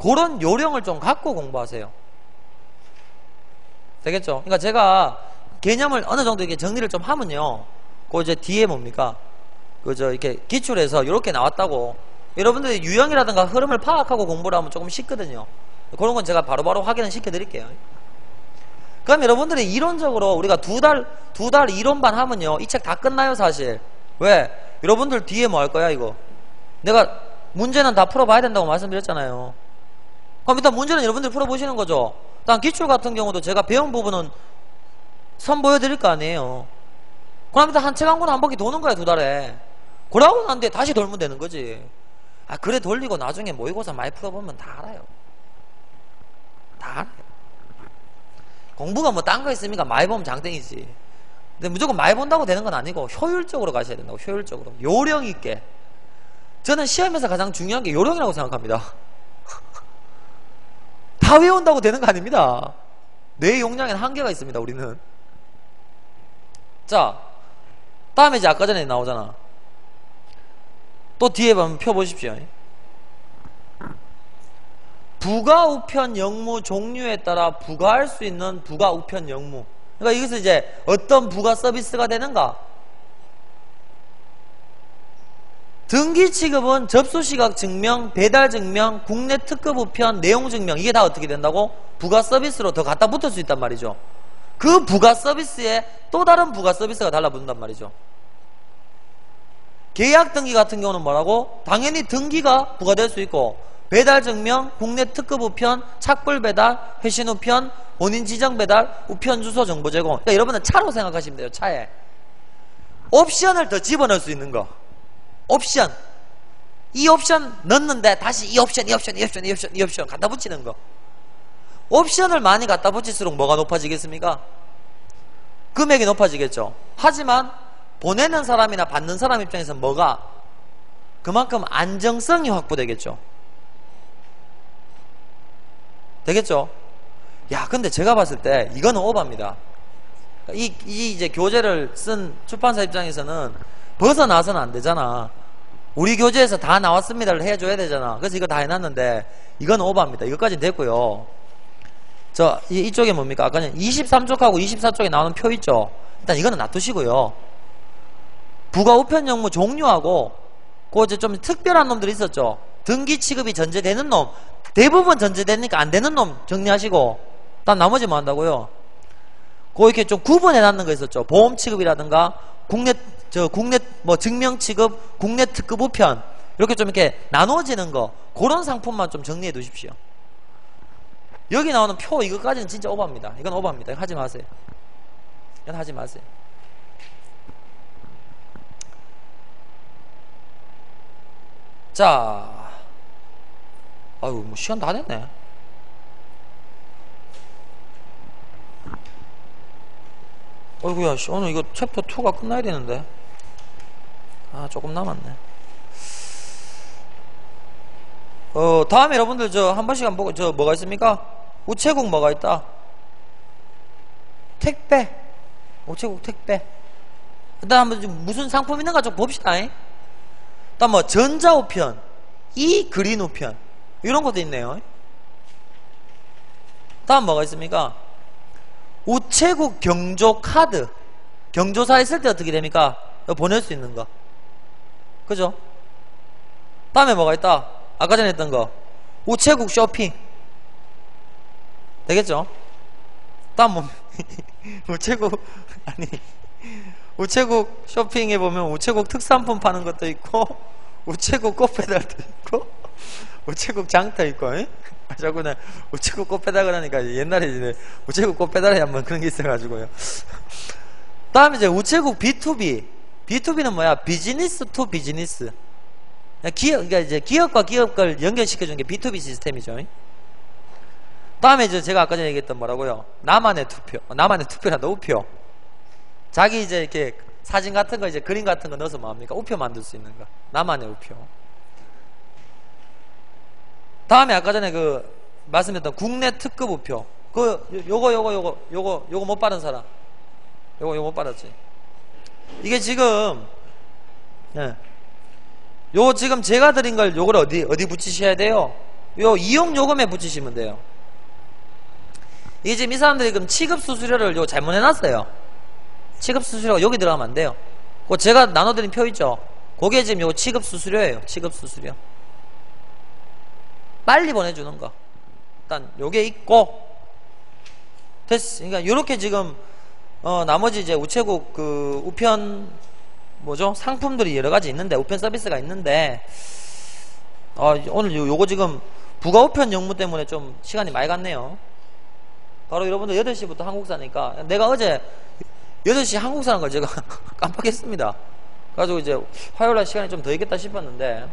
그런 요령을 좀 갖고 공부하세요. 되겠죠? 그러니까 제가 개념을 어느 정도 이렇게 정리를 좀 하면요, 그 이제 뒤에 뭡니까? 이렇게 기출해서 이렇게 나왔다고 여러분들이 유형이라든가 흐름을 파악하고 공부를 하면 조금 쉽거든요. 그런 건 제가 바로바로 확인을 시켜드릴게요. 그럼 여러분들이 이론적으로 우리가 두 달 이론반 하면요, 이 책 다 끝나요, 사실. 왜? 여러분들 뒤에 뭐 할 거야, 이거? 내가 문제는 다 풀어봐야 된다고 말씀드렸잖아요. 그럼 일단 문제는 여러분들 풀어보시는 거죠. 일단 기출 같은 경우도 제가 배운 부분은 선보여드릴 거 아니에요. 그럼 일단 한 책 한 권 한 바퀴 도는 거야, 두 달에. 그러고 난 뒤에 다시 돌면 되는 거지. 그래 돌리고 나중에 모의고사 많이 풀어보면 다 알아요. 다 알아요. 공부가 뭐 딴 거 있습니까? 많이 보면 장땡이지. 근데 무조건 많이 본다고 되는 건 아니고 효율적으로 가셔야 된다고. 효율적으로, 요령 있게. 저는 시험에서 가장 중요한 게 요령이라고 생각합니다. 다 외운다고 되는 거 아닙니다. 뇌 용량에는 한계가 있습니다, 우리는. 자, 다음에 이제 아까 전에 나오잖아. 또 뒤에 한번 펴보십시오. 부가 우편 영무 종류에 따라 부가할 수 있는 부가 우편 영무. 그러니까 여기서 이제 어떤 부가 서비스가 되는가? 등기 취급은 접수 시각 증명, 배달 증명, 국내 특급 우편, 내용 증명, 이게 다 어떻게 된다고? 부가 서비스로 더 갖다 붙을 수 있단 말이죠. 그 부가 서비스에 또 다른 부가 서비스가 달라붙는단 말이죠. 계약 등기 같은 경우는 뭐라고? 당연히 등기가 부과될 수 있고, 배달 증명, 국내 특급 우편, 착불 배달, 회신 우편, 본인 지정 배달, 우편 주소 정보 제공. 그러니까 여러분은 차로 생각하시면 돼요. 차에. 옵션을 더 집어넣을 수 있는 거. 옵션. 이 옵션 넣는데 다시 이 옵션 갖다 붙이는 거. 옵션을 많이 갖다 붙일수록 뭐가 높아지겠습니까? 금액이 높아지겠죠. 하지만 보내는 사람이나 받는 사람 입장에서 뭐가 그만큼 안정성이 확보되겠죠. 되겠죠? 야, 근데 제가 봤을 때 이거는 오버입니다. 이 이제 교재를 쓴 출판사 입장에서는 벗어나서는 안 되잖아. 우리 교재에서 다 나왔습니다를 해줘야 되잖아. 그래서 이거 다 해놨는데 이건 오버입니다. 이것까지는 됐고요. 이쪽에 뭡니까? 아까 23쪽하고 24쪽에 나오는 표 있죠? 일단 이거는 놔두시고요. 부가 우편 영무 종류하고 그 이제 좀 특별한 놈들이 있었죠. 등기 취급이 전제되는 놈, 대부분 전제되니까 안 되는 놈 정리하시고, 단 나머지 뭐 한다고요? 그 이렇게 좀 구분해 놨는 거 있었죠. 보험 취급이라든가 국내 뭐 증명 취급, 국내 특급 우편 이렇게 좀 이렇게 나눠지는 거, 그런 상품만 좀 정리해 두십시오. 여기 나오는 표 이거까지는 진짜 오버입니다. 이건 오버입니다. 이거 하지 마세요. 이건 하지 마세요. 자, 아유, 뭐 시간 다 됐네. 어이구야, 오늘 이거 챕터 2가 끝나야 되는데. 아, 조금 남았네. 다음에 여러분들 한 번씩 한번 보고, 뭐가 있습니까? 우체국 뭐가 있다? 택배. 우체국 택배. 일단 한번 무슨 상품 있는가 좀 봅시다. 일단 뭐 전자우편, 그린 우편 이런 것도 있네요. 다음 뭐가 있습니까? 우체국 경조 카드. 경조사 있을 때 어떻게 됩니까? 보낼 수 있는 거. 그죠? 다음에 뭐가 있다? 아까 전에 했던 거. 우체국 쇼핑. 되겠죠? 다음 뭐 우체국 쇼핑에 보면 우체국 특산품 파는 것도 있고, 우체국 꽃배달도 있고, 우체국 장터 있고, 자꾸 나 우체국 꽃배달을 하니까 옛날에 이제 우체국 꽃배달에 한번 그런 게 있어가지고요. 다음에 이제 우체국 B2B. B2B는 뭐야? 비즈니스 투 비즈니스. 그러니까 이제 기업과 기업을 연결시켜주는 게 B2B 시스템이죠. 다음에 이제 제가 아까 전에 얘기했던 뭐라고요? 나만의 투표. 나만의 투표란다, 우표. 자기 이제 이렇게 사진 같은 거, 이제 그림 같은 거 넣어서 뭐합니까? 우표 만들 수 있는 거. 나만의 우표. 다음에 아까 전에 말씀드렸던 국내 특급 우표. 요거 못 받은 사람. 요거 못 받았지. 이게 지금, 요 지금 제가 드린 걸 요걸 어디 붙이셔야 돼요? 요 이용 요금에 붙이시면 돼요. 이게 지금 이 사람들이 그럼 취급 수수료를 요 잘못 해놨어요. 취급 수수료가 여기 들어가면 안 돼요. 그 제가 나눠드린 표 있죠? 그게 지금 요 취급 수수료예요. 취급 수수료. 빨리 보내주는 거. 일단 요게 있고 됐어. 그러니까 요렇게 지금 나머지 이제 우체국 우편 뭐죠? 상품들이 여러 가지 있는데, 우편 서비스가 있는데, 오늘 요거 지금 부가 우편 영무 때문에 좀 시간이 많이 갔네요. 바로 여러분들 8시부터 한국사니까, 내가 어제 8시 한국사라는 걸 제가 깜빡했습니다. 그래가지고 이제 화요일날 시간이 좀 더 있겠다 싶었는데,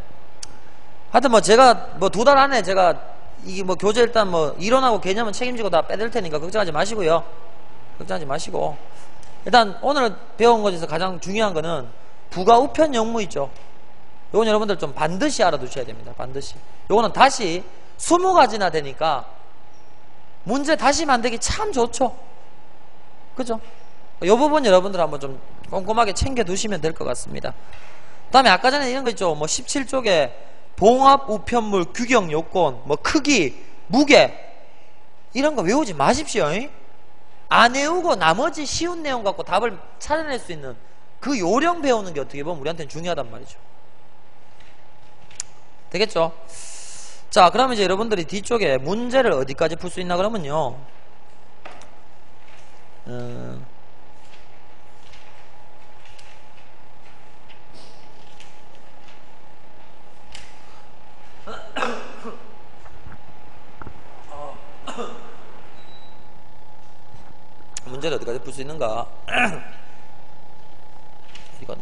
하여튼 뭐 제가 뭐 2달 안에 제가 이게 뭐 교재 일단 뭐 이론하고 개념은 책임지고 다 빼들 테니까 걱정하지 마시고요. 걱정하지 마시고. 일단 오늘 배운 것에서 가장 중요한 거는 부가 우편 영무 있죠. 요건 여러분들 좀 반드시 알아두셔야 됩니다. 반드시. 요거는 다시 20가지나 되니까 문제 다시 만들기 참 좋죠. 그죠? 요 부분 여러분들 한번 좀 꼼꼼하게 챙겨 두시면 될 것 같습니다. 그 다음에 아까 전에 이런 거 있죠. 뭐 17쪽에 봉합 우편물 규격 요건, 뭐 크기, 무게 이런 거 외우지 마십시오. 안 외우고 나머지 쉬운 내용 갖고 답을 찾아낼 수 있는 그 요령 배우는 게 어떻게 보면 우리한테는 중요하단 말이죠. 되겠죠? 자, 그러면 이제 여러분들이 뒤쪽에 문제를 어디까지 풀 수 있나 그러면요. 문제를 어디까지 풀 수 있는가? 이건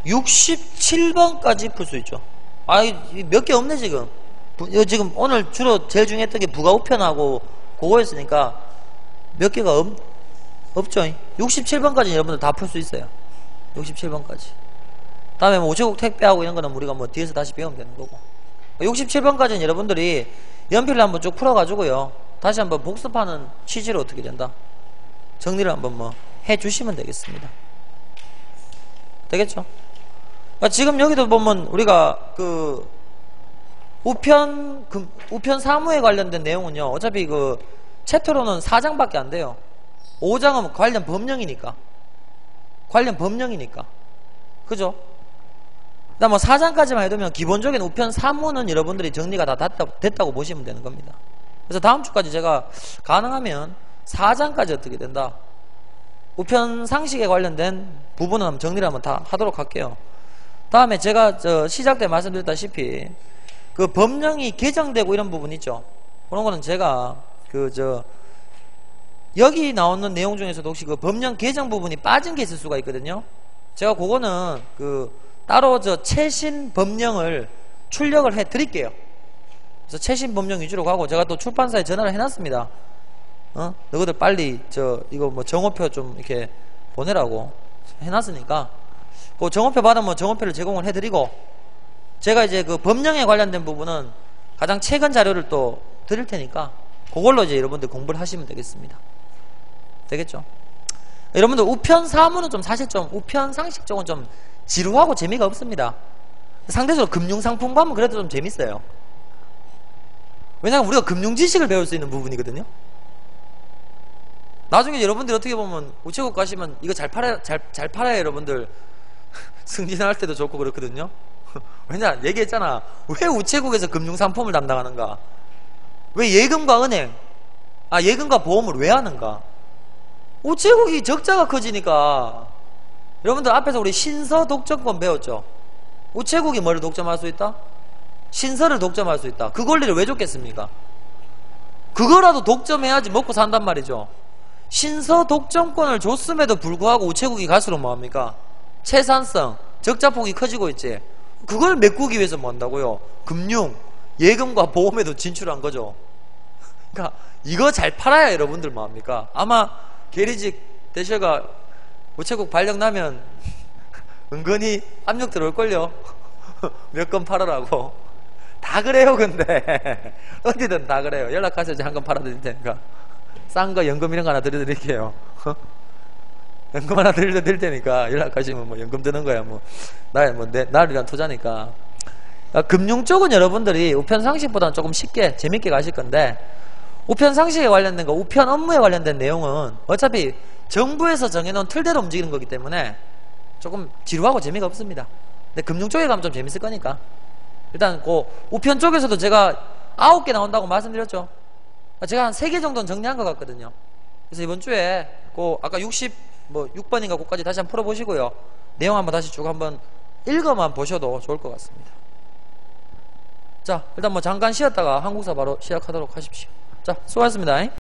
67번까지 풀 수 있죠. 몇 개 없네 지금. 지금 오늘 주로 제일 중요했던 게 부가 우편하고 그거였으니까 몇 개가 없죠. 67번까지 여러분들 다 풀 수 있어요. 67번까지. 다음에 뭐 우체국 택배하고 이런 거는 우리가 뭐 뒤에서 다시 배우면 되는 거고. 67번까지는 여러분들이 연필을 한번 쭉 풀어가지고요. 다시 한번 복습하는 취지로 어떻게 된다. 정리를 한번 뭐 해주시면 되겠습니다. 되겠죠? 그러니까 지금 여기도 보면 우리가 그 우편 사무에 관련된 내용은요. 어차피 그 챕터로는 4장밖에 안 돼요. 5장은 관련 법령이니까. 그죠? 그다음 뭐 4장까지만 해두면 기본적인 우편 사무는 여러분들이 정리가 다 됐다고 보시면 되는 겁니다. 그래서 다음 주까지 제가 가능하면 4장까지 어떻게 된다. 우편 상식에 관련된 부분은 한번 정리를 한번 다 하도록 할게요. 다음에 제가 시작 때 말씀드렸다시피 그 법령이 개정되고 이런 부분 있죠. 그런 거는 제가 여기 나오는 내용 중에서도 혹시 그 법령 개정 부분이 빠진 게 있을 수가 있거든요. 제가 그거는 따로 최신 법령을 출력을 해 드릴게요. 그래서 최신 법령 위주로 가고 제가 또 출판사에 전화를 해놨습니다. 너희들 빨리 이거 뭐 정오표 좀 이렇게 보내라고 해놨으니까 그 정오표 받으면 정오표를 제공을 해드리고 제가 이제 그 법령에 관련된 부분은 가장 최근 자료를 또 드릴 테니까 그걸로 이제 여러분들 공부를 하시면 되겠습니다. 되겠죠? 여러분들 우편 사무는 좀 사실 좀 우편 상식 쪽은 좀 지루하고 재미가 없습니다. 상대적으로 금융상품부 하면 그래도 좀 재밌어요. 왜냐하면 우리가 금융 지식을 배울 수 있는 부분이거든요. 나중에 여러분들 어떻게 보면 우체국 가시면 이거 잘 팔아야 여러분들 승진할 때도 좋고 그렇거든요. 왜냐 얘기했잖아. 왜 우체국에서 금융상품을 담당하는가? 왜 예금과 은행 예금과 보험을 왜 하는가? 우체국이 적자가 커지니까. 여러분들 앞에서 우리 신서 독점권 배웠죠? 우체국이 뭐를 독점할 수 있다? 신서를 독점할 수 있다. 그 권리를 왜 줬겠습니까? 그거라도 독점해야지 먹고 산단 말이죠. 신서 독점권을 줬음에도 불구하고 우체국이 갈수록 뭐합니까? 채산성, 적자폭이 커지고 있지. 그걸 메꾸기 위해서 뭐 한다고요? 금융, 예금과 보험에도 진출한 거죠. 그러니까 이거 잘 팔아야 여러분들 뭐합니까? 아마 계리직 대셔가 우체국 발령 나면 은근히 압력 들어올걸요. 몇 건 팔으라고. 다 그래요. 근데 어디든 다 그래요. 연락하셔서 한 건 팔아드릴 테니까 싼 거 연금 이런 거 하나 드려드릴게요. 연금 하나 드릴 테니까 연락하시면 뭐 연금 드는 거야. 나를 위한 투자니까. 금융 쪽은 여러분들이 우편 상식보다는 조금 쉽게 재밌게 가실 건데 우편 상식에 관련된 거, 우편 업무에 관련된 내용은 어차피 정부에서 정해놓은 틀대로 움직이는 거기 때문에 조금 지루하고 재미가 없습니다. 근데 금융 쪽에 가면 좀 재밌을 거니까 일단 그 우편 쪽에서도 제가 9개 나온다고 말씀드렸죠. 제가 한 3개 정도는 정리한 것 같거든요. 그래서 이번 주에 아까 6번인가 그까지 다시 한번 풀어보시고요. 내용 한번 다시 쭉 한번 읽어만 보셔도 좋을 것 같습니다. 자, 일단 잠깐 쉬었다가 한국사 바로 시작하도록 하십시오. 자, 수고하셨습니다.